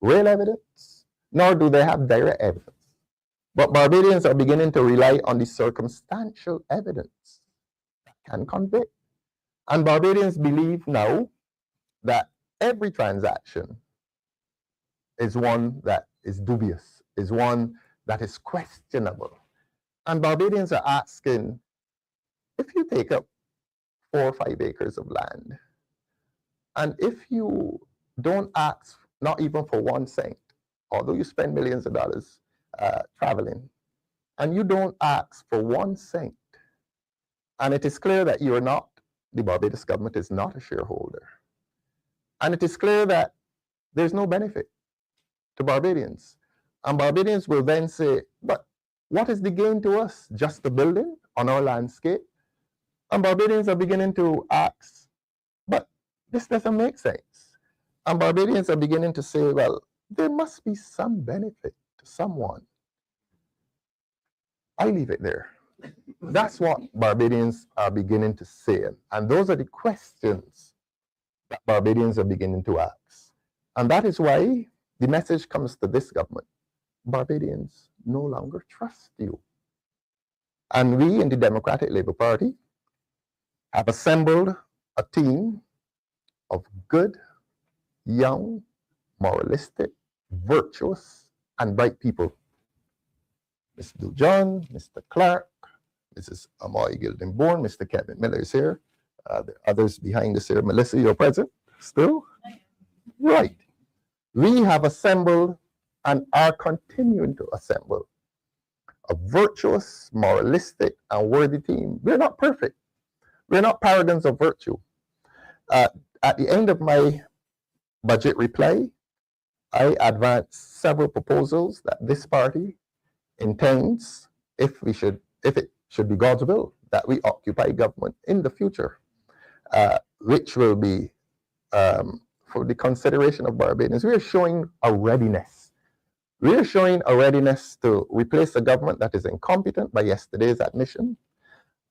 real evidence, nor do they have direct evidence. But Barbadians are beginning to rely on the circumstantial evidence that can convict. And Barbadians believe now that every transaction is one that is dubious, is one that is questionable. And Barbadians are asking, if you take up 4 or 5 acres of land And if you don't ask, not even for 1 cent, although you spend millions of dollars traveling, and you don't ask for 1 cent, and it is clear that you are not, the Barbados government is not a shareholder, and it is clear that there's no benefit to Barbadians, and Barbadians will then say, but what is the gain to us? Just the building on our landscape? And Barbadians are beginning to ask, but this doesn't make sense. And Barbadians are beginning to say, well, there must be some benefit to someone. I leave it there. That's what Barbadians are beginning to say. And those are the questions that Barbadians are beginning to ask. And that is why the message comes to this government. Barbadians no longer trust you. And we in the Democratic Labour Party have assembled a team of good, young, moralistic, virtuous, and bright people. Mr. Dujon, Mr. Clark, Mrs. Amoy Gildenborn, Mr. Kevin Miller is here. The others behind us here. Melissa, you're present still? Right. We have assembled and are continuing to assemble a virtuous, moralistic, and worthy team. We're not perfect. We're not paragons of virtue. At the end of my budget reply, I advanced several proposals that this party intends, if it should be God's will, that we occupy government in the future, which will be for the consideration of Barbadians. We are showing a readiness. We are showing a readiness to replace a government that is incompetent by yesterday's admission,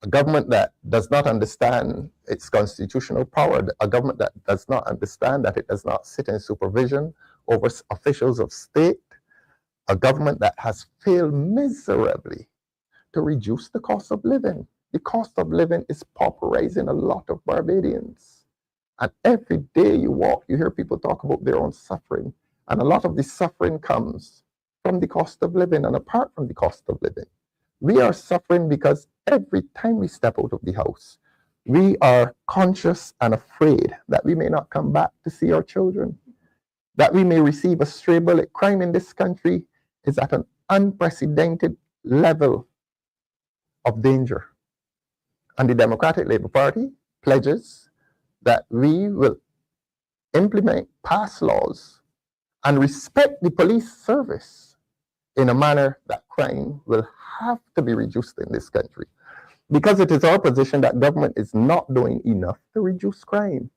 a government that does not understand its constitutional power, a government that does not understand that it does not sit in supervision over officials of state, a government that has failed miserably to reduce the cost of living. The cost of living is pauperizing a lot of Barbadians. And every day you walk, you hear people talk about their own suffering. And a lot of the suffering comes from the cost of living. And apart from the cost of living, we are suffering because every time we step out of the house, we are conscious and afraid that we may not come back to see our children, that we may receive a stray bullet. Crime in this country is at an unprecedented level of danger. And the Democratic Labour Party pledges that we will implement, pass laws, and respect the police service in a manner that crime will have to be reduced in this country. Because it is our position that government is not doing enough to reduce crime.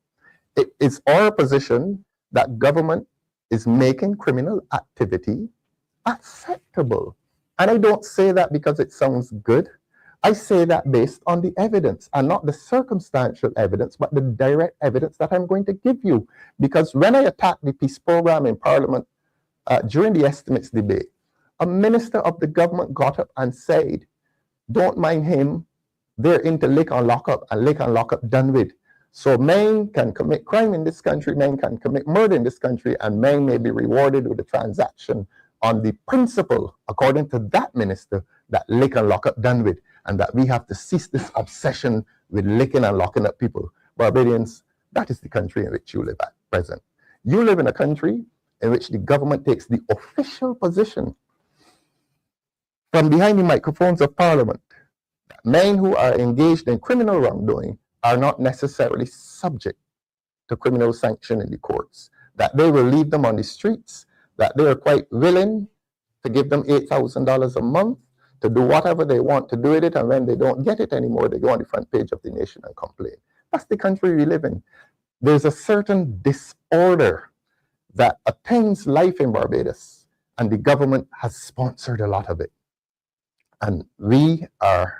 It is our position that government is making criminal activity acceptable. And I don't say that because it sounds good. I say that based on the evidence, and not the circumstantial evidence, but the direct evidence that I'm going to give you. Because when I attacked the peace program in Parliament during the estimates debate, a minister of the government got up and said, don't mind him, they're into lick and lock up, and lick and lock up done with. So men can commit crime in this country, men can commit murder in this country, and men may be rewarded with a transaction on the principle, according to that minister, that lick and lock up done with, and that we have to cease this obsession with licking and locking up people. Barbadians, that is the country in which you live at present. You live in a country in which the government takes the official position from behind the microphones of Parliament. Men who are engaged in criminal wrongdoing are not necessarily subject to criminal sanction in the courts, that they will leave them on the streets, that they are quite willing to give them $8,000 a month to do whatever they want to do with it, and when they don't get it anymore, they go on the front page of the Nation and complain. That's the country we live in. There's a certain disorder that attends life in Barbados, and the government has sponsored a lot of it. And we are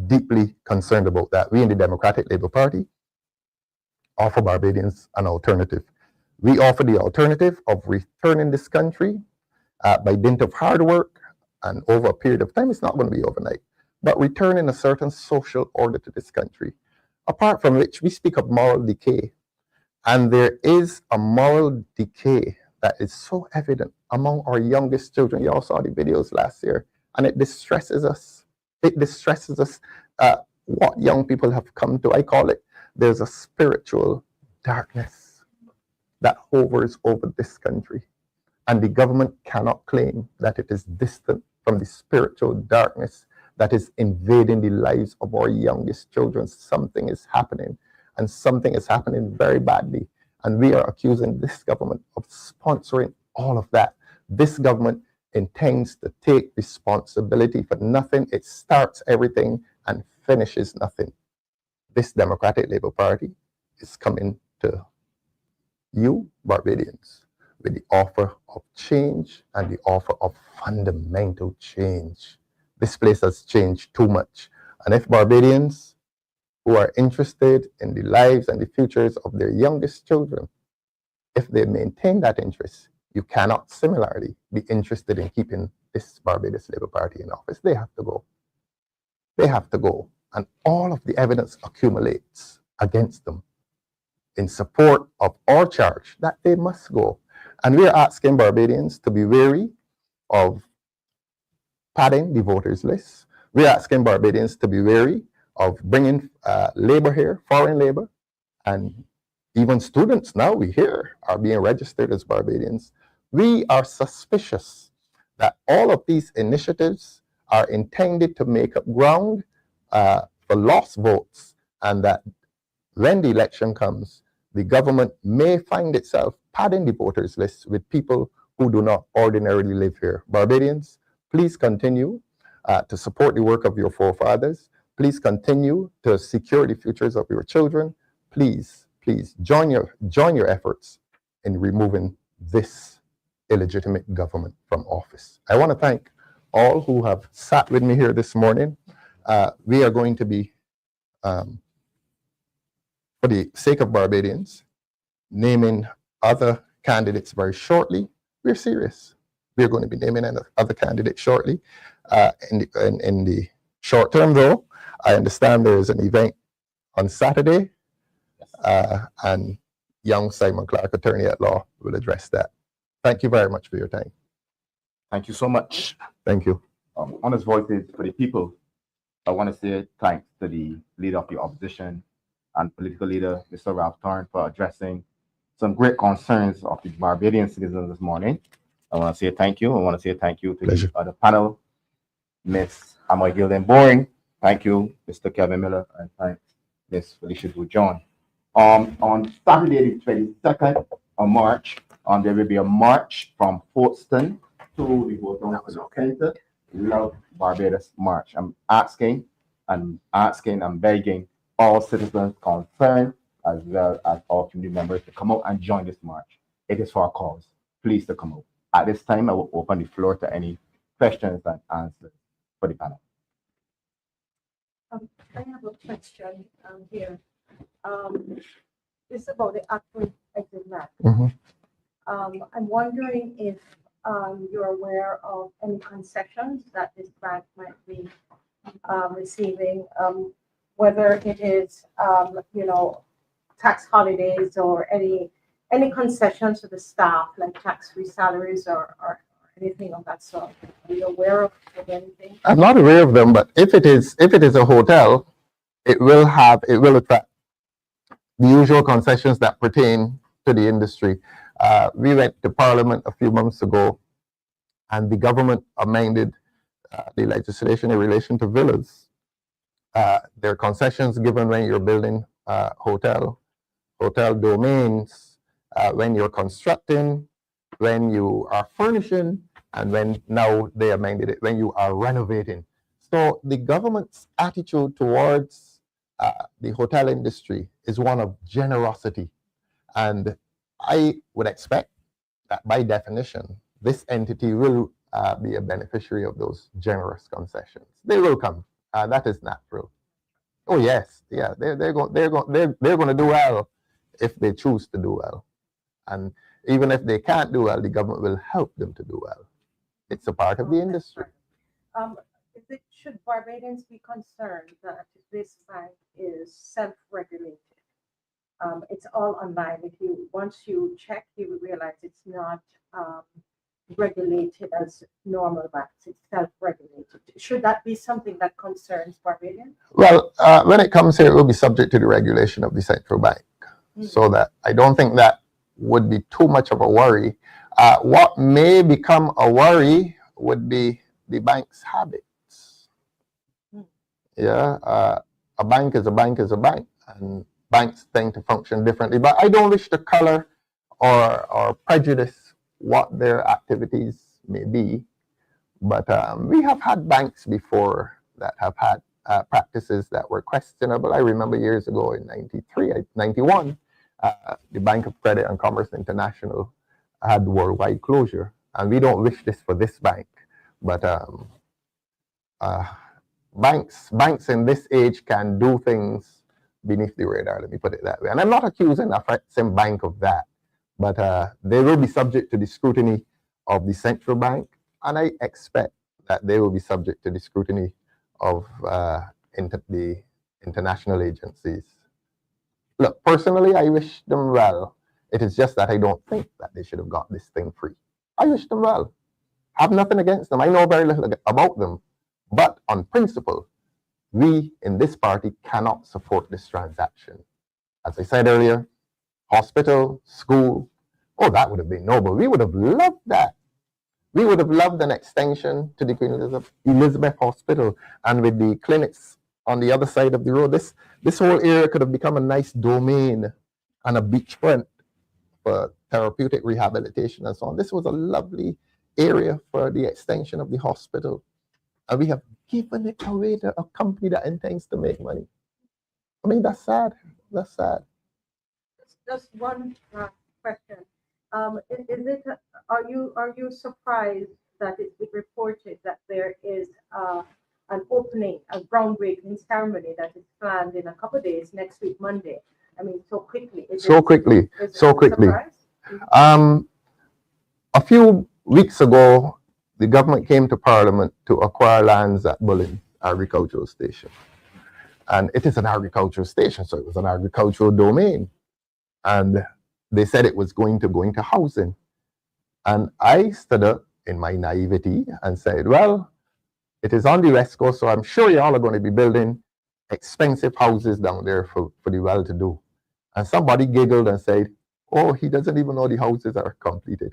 deeply concerned about that. We in the Democratic Labour Party offer Barbadians an alternative. We offer the alternative of returning this country by dint of hard work and over a period of time. It's not going to be overnight, but returning a certain social order to this country. Apart from which, we speak of moral decay. And there is a moral decay that is so evident among our youngest children. You all saw the videos last year, and it distresses us. It distresses us what young people have come to. I call it, there's a spiritual darkness that hovers over this country. And the government cannot claim that it is distant from the spiritual darkness that is invading the lives of our youngest children. Something is happening, and something is happening very badly. And we are accusing this government of sponsoring all of that. This government intends to take responsibility for nothing. It starts everything and finishes nothing. This Democratic Labour Party is coming to you, Barbadians, with the offer of change and the offer of fundamental change. This place has changed too much. And if Barbadians who are interested in the lives and the futures of their youngest children, if they maintain that interest, you cannot similarly be interested in keeping this Barbados Labour Party in office. They have to go. They have to go. And all of the evidence accumulates against them in support of our charge that they must go. And we're asking Barbadians to be wary of padding the voters list. We're asking Barbadians to be wary of bringing labor here, foreign labor, and even students now we hear are being registered as Barbadians. We are suspicious that all of these initiatives are intended to make up ground for lost votes, and that when the election comes, the government may find itself padding the voters list with people who do not ordinarily live here. Barbadians, please continue to support the work of your forefathers. Please continue to secure the futures of your children. Please, please join your efforts in removing this illegitimate government from office. I want to thank all who have sat with me here this morning. We are going to be, for the sake of Barbadians, naming other candidates very shortly. We're serious. We're going to be naming other candidates shortly. In the short term, though, I understand there is an event on Saturday, and young Simon Clark, attorney at law, will address that. Thank you very much for your time. Thank you so much. Thank you. Honest voices for the people. I want to say thanks to the leader of the opposition and political leader, Mr. Ralph Thorne, for addressing some great concerns of the Barbadian citizens this morning. I want to say thank you. I want to say thank you to the other panel, Ms. Amoy Gilden Boring. Thank you, Mr. Kevin Miller, and thanks, Ms. Felicia John. On Saturday, the 22nd of March, there will be a march from Folkestone to the Hotel Center. Love Barbados March. I'm asking and begging all citizens concerned, as well as all community members, to come out and join this march. It is for a cause. Please to come out. At this time, I will open the floor to any questions and answers for the panel. I have a question here. It's about the Accusations exit map. I'm wondering if you're aware of any concessions that this bank might be receiving, whether it is, tax holidays or any concessions to the staff, like tax-free salaries or anything of that sort. Are you aware of anything? I'm not aware of them, but if it is a hotel, it will attract the usual concessions that pertain to the industry. We went to Parliament a few months ago, and the government amended the legislation in relation to villas. There are concessions given when you're building hotel domains, when you're constructing, when you are furnishing, and when now they amended it, when you are renovating. So the government's attitude towards the hotel industry is one of generosity. And I would expect that by definition, this entity will be a beneficiary of those generous concessions. They will come. That is natural. Oh yes, yeah, they're going to do well if they choose to do well. And even if they can't do well, the government will help them to do well. It's a part of the industry. Should Barbadians be concerned that this bank is self-regulated? It's all online. Once you check, you will realize it's not regulated as normal banks. It's self-regulated. Should that be something that concerns Barbadians? Well, when it comes here, it will be subject to the regulation of the central bank. So that I don't think that would be too much of a worry. What may become a worry would be the bank's habits. Yeah, a bank is a bank is a bank, and banks tend to function differently. But I don't wish to color or prejudice what their activities may be. But we have had banks before that have had practices that were questionable. I remember years ago in 91, the Bank of Credit and Commerce International had worldwide closure. And we don't wish this for this bank. But banks in this age can do things beneath the radar, let me put it that way. And I'm not accusing Afrexim Bank of that, but they will be subject to the scrutiny of the central bank, and I expect that they will be subject to the scrutiny of the international agencies. Look, personally, I wish them well. It is just that I don't think that they should have got this thing free. I wish them well. I have nothing against them. I know very little about them. But on principle, we in this party cannot support this transaction. As I said earlier, hospital, school, oh, that would have been noble. We would have loved that. We would have loved an extension to the Queen Elizabeth Hospital, and with the clinics on the other side of the road, this whole area could have become a nice domain and a beachfront for therapeutic rehabilitation and so on. This was a lovely area for the extension of the hospital. And we have given it away to a company that intends to make money. I mean, that's sad. That's sad. Just one question. Are you surprised that it's been reported that there is an opening, a groundbreaking ceremony that is planned in a couple of days, next week, Monday? I mean, so quickly. So quickly. A few weeks ago, the government came to Parliament to acquire lands at Bullen Agricultural Station. And it is an agricultural station, so it was an agricultural domain. And they said it was going to go into housing. And I stood up in my naivety and said, well, it is on the West Coast, so I'm sure y'all are going to be building expensive houses down there for the well-to-do. And somebody giggled and said, oh, he doesn't even know the houses are completed.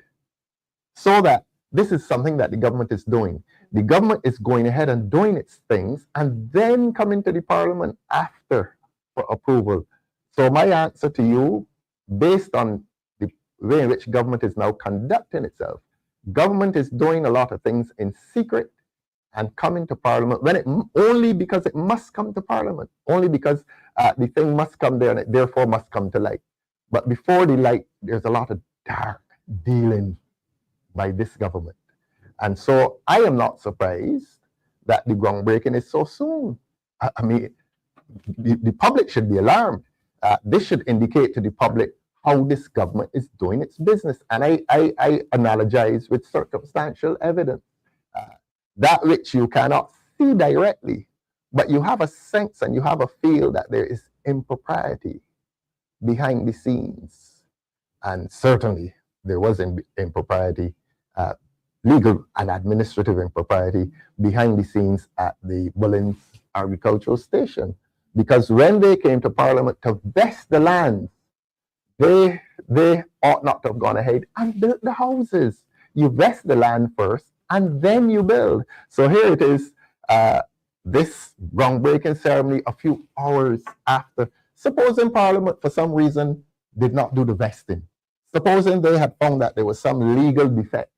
So that this is something that the government is doing. The government is going ahead and doing its things and then coming to the Parliament after for approval. So my answer to you, based on the way in which government is now conducting itself, government is doing a lot of things in secret and coming to Parliament only because it must come to Parliament, only because the thing must come there and it therefore must come to light. But before the light, there's a lot of dark dealing by this government. And so I am not surprised that the groundbreaking is so soon. I mean, the public should be alarmed. This should indicate to the public how this government is doing its business. And I analogize with circumstantial evidence. That which you cannot see directly, but you have a sense and you have a feel that there is impropriety behind the scenes. And certainly there was impropriety, legal and administrative impropriety behind the scenes at the Bullen Agricultural Station. Because when they came to Parliament to vest the land, they ought not to have gone ahead and built the houses. You vest the land first, and then you build. So here it is, this groundbreaking ceremony a few hours after. Supposing Parliament, for some reason, did not do the vesting. Supposing they had found that there was some legal defect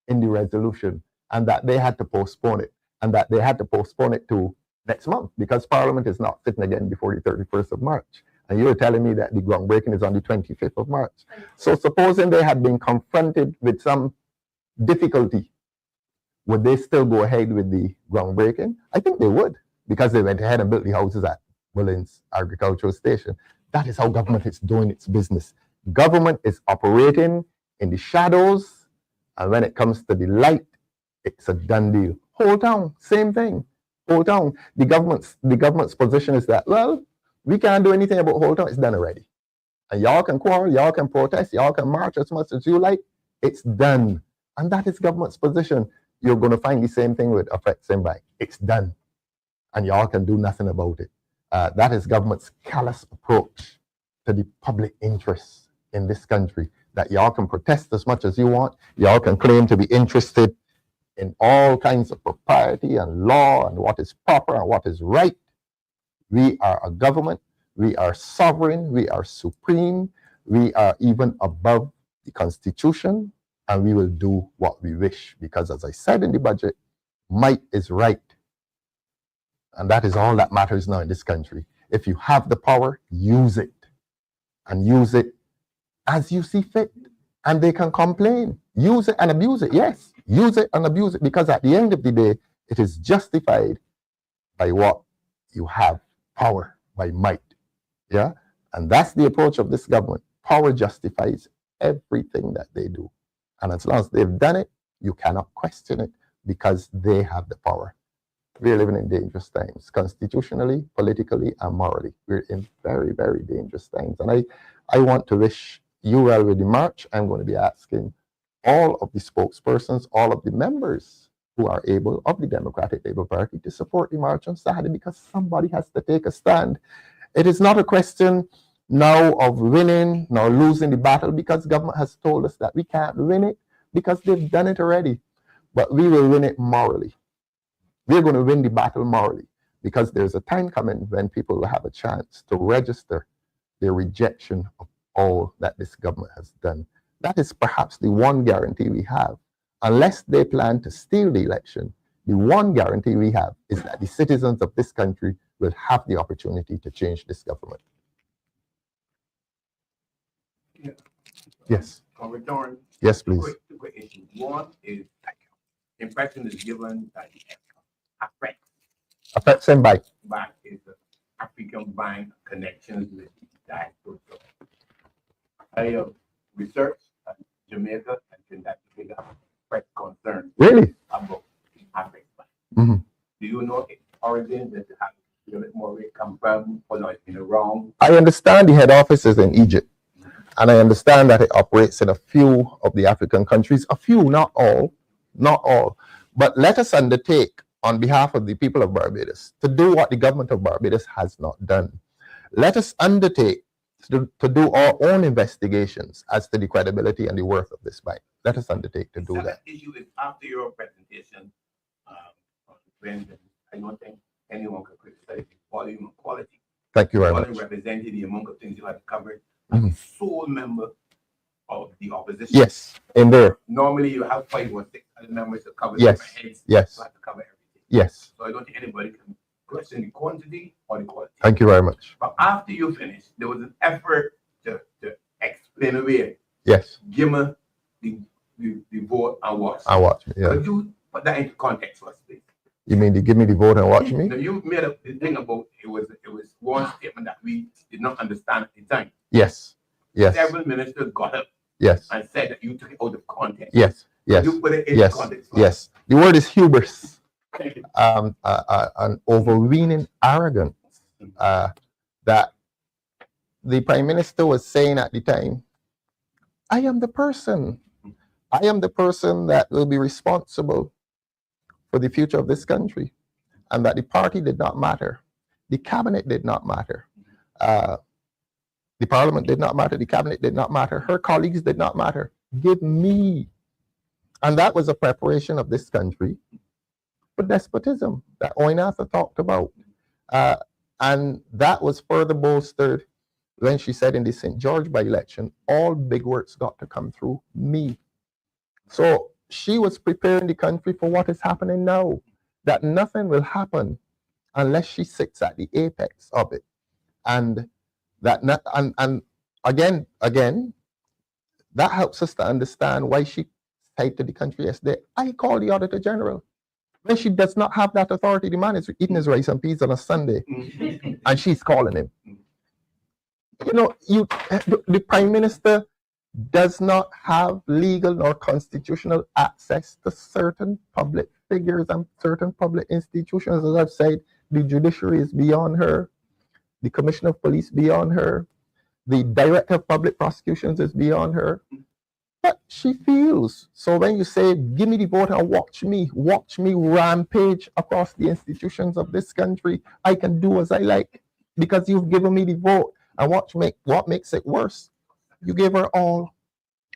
in the resolution and that they had to postpone it, and that they had to postpone it to next month because Parliament is not sitting again before the 31st of March. And you're telling me that the groundbreaking is on the 25th of March. So supposing they had been confronted with some difficulty, would they still go ahead with the groundbreaking? I think they would, because they went ahead and built the houses at Bullen's Agricultural Station. That is how government is doing its business. Government is operating in the shadows, and when it comes to the light, it's a done deal. Whole town, same thing. Whole town. The government's position is that, well, we can't do anything about whole town. It's done already. And y'all can quarrel, y'all can protest, y'all can march as much as you like. It's done. And that is government's position. You're going to find the same thing with Afrexim Bank. It's done. And y'all can do nothing about it. That is government's callous approach to the public interest in this country. that y'all can protest as much as you want. Y'all can claim to be interested in all kinds of propriety and law and what is proper and what is right. We are a government. We are sovereign. We are supreme. We are even above the Constitution, and we will do what we wish because, as I said in the budget, might is right. And that is all that matters now in this country. If you have the power, use it. And use it as you see fit. And they can complain. Use it and abuse it. Yes, use it and abuse it, because at the end of the day, it is justified by what you have, power, by might. Yeah? And that's the approach of this government. Power justifies everything that they do. And as long as they've done it, you cannot question it because they have the power. We're living in dangerous times, constitutionally, politically, and morally. We're in very, very dangerous times. And I want to wish you well with the march. I'm going to be asking all of the spokespersons, all of the members who are able of the Democratic Labour Party to support the march on Saturday, because somebody has to take a stand. It is not a question now of winning nor losing the battle, because government has told us that we can't win it because they've done it already. But we will win it morally. We're going to win the battle morally, because there's a time coming when people will have a chance to register their rejection of all that this government has done. That is perhaps the one guarantee we have. Unless they plan to steal the election, the one guarantee we have is that the citizens of this country will have the opportunity to change this government. Yeah. Yes. Thorne, Yes, please. two quick issues. One is impression is given that Affects them by. is the African bank connections with diaspora. I have researched Jamaica and Trinidad to figure out press concerns Really? about African bank. Mm-hmm. Do you know its origin? Does it have a little bit more where it come from, or no, it's in the wrong? I understand the head office is in Egypt, and I understand that it operates in a few of the African countries, a few, not all, not all. But let us undertake on behalf of the people of Barbados to do what the government of Barbados has not done. Let us undertake to do our own investigations as to the credibility and the worth of this bank. Let us undertake to do Second that. issue is after your presentation, when I don't think anyone could criticize the volume and quality. Thank you very Volume much. represented the amount of things you had to cover. Mhm. As a sole member of the opposition. Yes, in there. Normally you have 5 or 6 other members to cover Yes, different heads. yes. You have to cover everything. Yes. So I don't think anybody can question the quantity or the quality. Thank you very much. But after you finish, there was an effort to explain away. Yes. Give me the vote and watch. I watch me. Yeah. Could you put that into context for us, please? You mean to give me the vote and watch me? No, you made up the thing about it was one statement that we did not understand at the time. Yes. Yes. Several ministers got up Yes. and said that you took it out of context. Yes. Yes. You put it in Yes. context. Yes. The word is hubris. Thank you. An overweening arrogance that the Prime Minister was saying at the time, I am the person that will be responsible for the future of this country, and that the party did not matter, the cabinet did not matter, the parliament did not matter, the cabinet did not matter, her colleagues did not matter. Give me. And that was a preparation of this country for despotism that Oinatha talked about. And that was further bolstered when she said in the St. George by-election, all big works got to come through me. So she was preparing the country for what is happening now, that nothing will happen unless she sits at the apex of it. And that and again, that helps us to understand why she said to the country yesterday, I call the Auditor General. When she does not have that authority, the man is eating his rice and peas on a Sunday, and she's calling him. You know, the Prime Minister does not have legal nor constitutional access to certain public figures and certain public institutions. As I've said, the judiciary is beyond her, the Commissioner of Police beyond her, the Director of Public Prosecutions is beyond her. But she feels. So when you say, give me the vote and watch me rampage across the institutions of this country, I can do as I like because you've given me the vote. And what makes it worse? You gave her all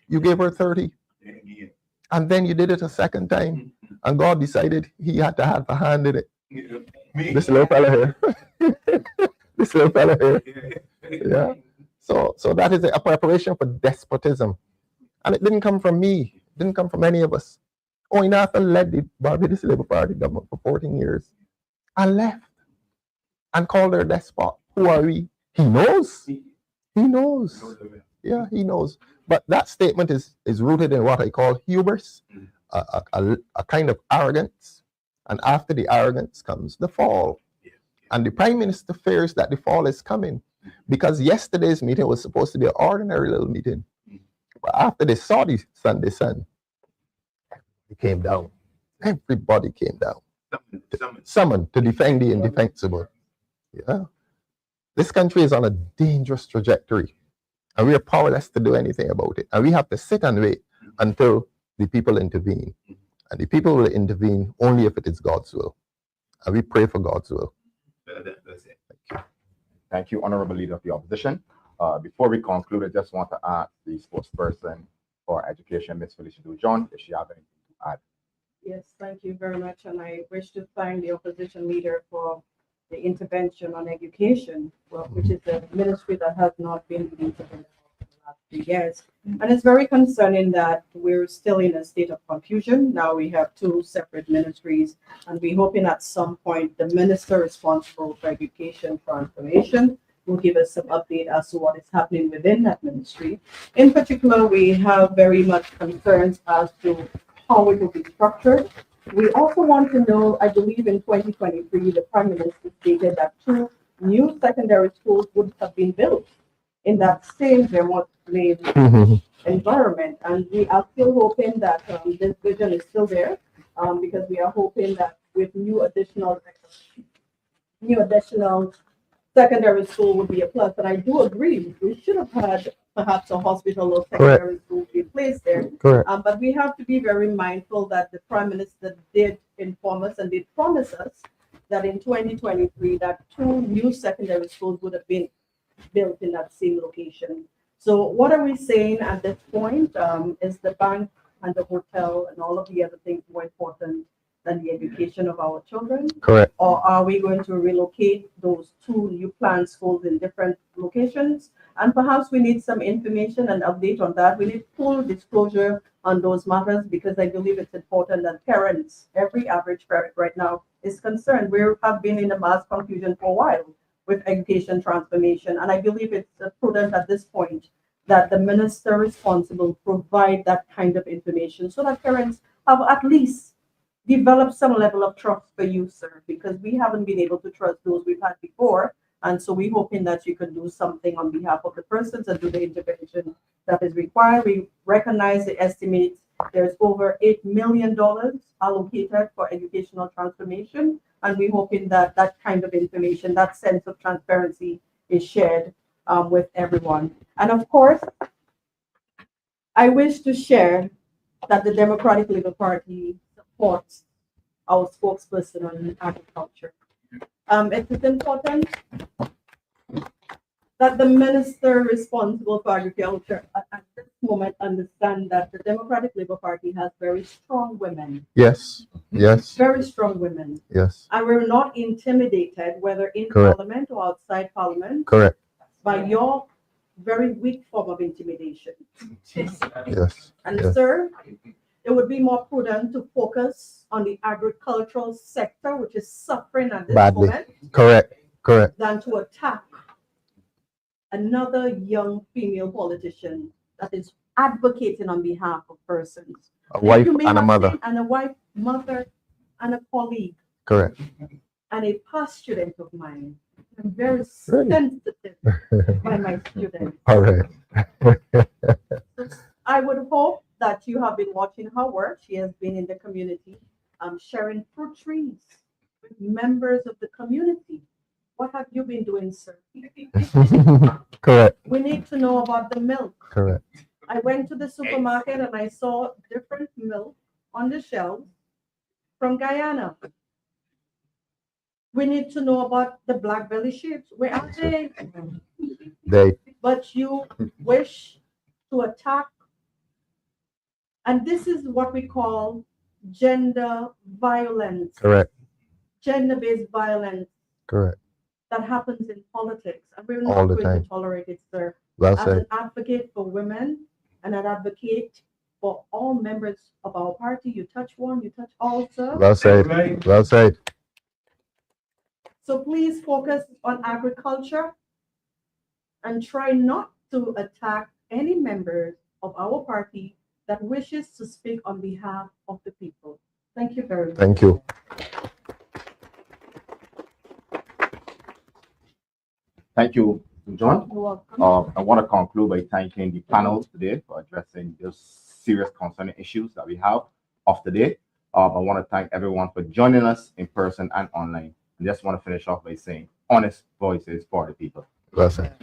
You gave her 30, Yeah. and then you did it a second time, and God decided he had to have a hand in it. Me? This little fella here. This little fella here. Yeah. So that is a preparation for despotism. And it didn't come from me. It didn't come from any of us. Oinafa led the Barbados Labour Party government for 14 years and left and called her despot. Who are we? He knows. He knows. Yeah, he knows. But that statement is rooted in what I call hubris, a kind of arrogance. And after the arrogance comes the fall. And the Prime Minister fears that the fall is coming because yesterday's meeting was supposed to be an ordinary little meeting. But after they saw the Sunday sun, they came down. Everybody came down. Summoned to defend the indefensible. Yeah. This country is on a dangerous trajectory, and we are powerless to do anything about it. And we have to sit and wait until the people intervene. And the people will intervene only if it is God's will. And we pray for God's will. That's it. Thank you, Honorable Leader of the Opposition. Before we conclude, I just want to ask the spokesperson for Education, Ms. Felicia Dujon, if she has anything to add. Yes, thank you very much. And I wish to thank the opposition leader for the intervention on education, well, which is a ministry that has not been deleted in the last few years. And it's very concerning that we're still in a state of confusion. Now we have two separate ministries, and we're hoping at some point the minister responsible for education transformation will give us some update as to what is happening within that ministry. In particular, we have very much concerns as to how it will be structured. We also want to know, I believe in 2023, the Prime Minister stated that 2 new secondary schools would have been built in that same Vermont Plain environment. And we are still hoping that this vision is still there, because we are hoping that with new additional secondary school would be a plus. And I do agree, we should have had perhaps a hospital or secondary school be placed there. Correct. But we have to be very mindful that the Prime Minister did inform us and did promise us that in 2023 that 2 new secondary schools would have been built in that same location. So what are we saying at this point? Is the bank and the hotel and all of the other things more important than the education of our children? Correct. Or are we going to relocate those 2 new planned schools in different locations? And perhaps we need some information and update on that. We need full disclosure on those matters, because I believe it's important that parents, every average parent right now, is concerned. We have been in a mass confusion for a while with education transformation. And I believe it's prudent at this point that the minister responsible provide that kind of information so that parents have at least developed some level of trust for you, sir, because we haven't been able to trust those we've had before. And so we're hoping that you can do something on behalf of the persons and do the intervention that is required. We recognize the estimates. There's over $8 million allocated for educational transformation. And we're hoping that that kind of information, that sense of transparency is shared with everyone. And of course, I wish to share that the Democratic Labour Party supports our spokesperson on agriculture. It is important that the minister responsible for agriculture at this moment understand that the Democratic Labour Party has very strong women. Yes. Yes. Very strong women. Yes. And we're not intimidated, whether in Correct. Parliament or outside Parliament, Correct. by your very weak form of intimidation. Yes. And Yes. sir, it would be more prudent to focus on the agricultural sector, which is suffering at this Badly. moment, Correct. Correct. than to attack another young female politician that is advocating on behalf of persons. A wife You may and a have mother. seen- And a wife, mother, and a colleague, Correct. and a past student of mine. I'm very Really? sensitive by my students. All right. I would hope that you have been watching her work. She has been in the community, sharing fruit trees with members of the community. What have you been doing, sir? Correct. We need to know about the milk. Correct. I went to the supermarket and I saw different milk on the shelves from Guyana. We need to know about the black belly sheep. Where are they? They. But you wish to attack And this is what we call gender violence, Correct. gender-based violence Correct. that happens in politics. And we're All not the going time. to tolerate it, sir. Well As said. an advocate for women and an advocate for all members of our party, you touch one, you touch all, sir. Well said. Well said. So please focus on agriculture and try not to attack any members of our party that wishes to speak on behalf of the people. Thank you very much. Thank you. Thank you, John. You're welcome. I want to conclude by thanking the panel today for addressing those serious concerning issues that we have of the day. I want to thank everyone for joining us in person and online. I just want to finish off by saying honest voices for the people. Well said.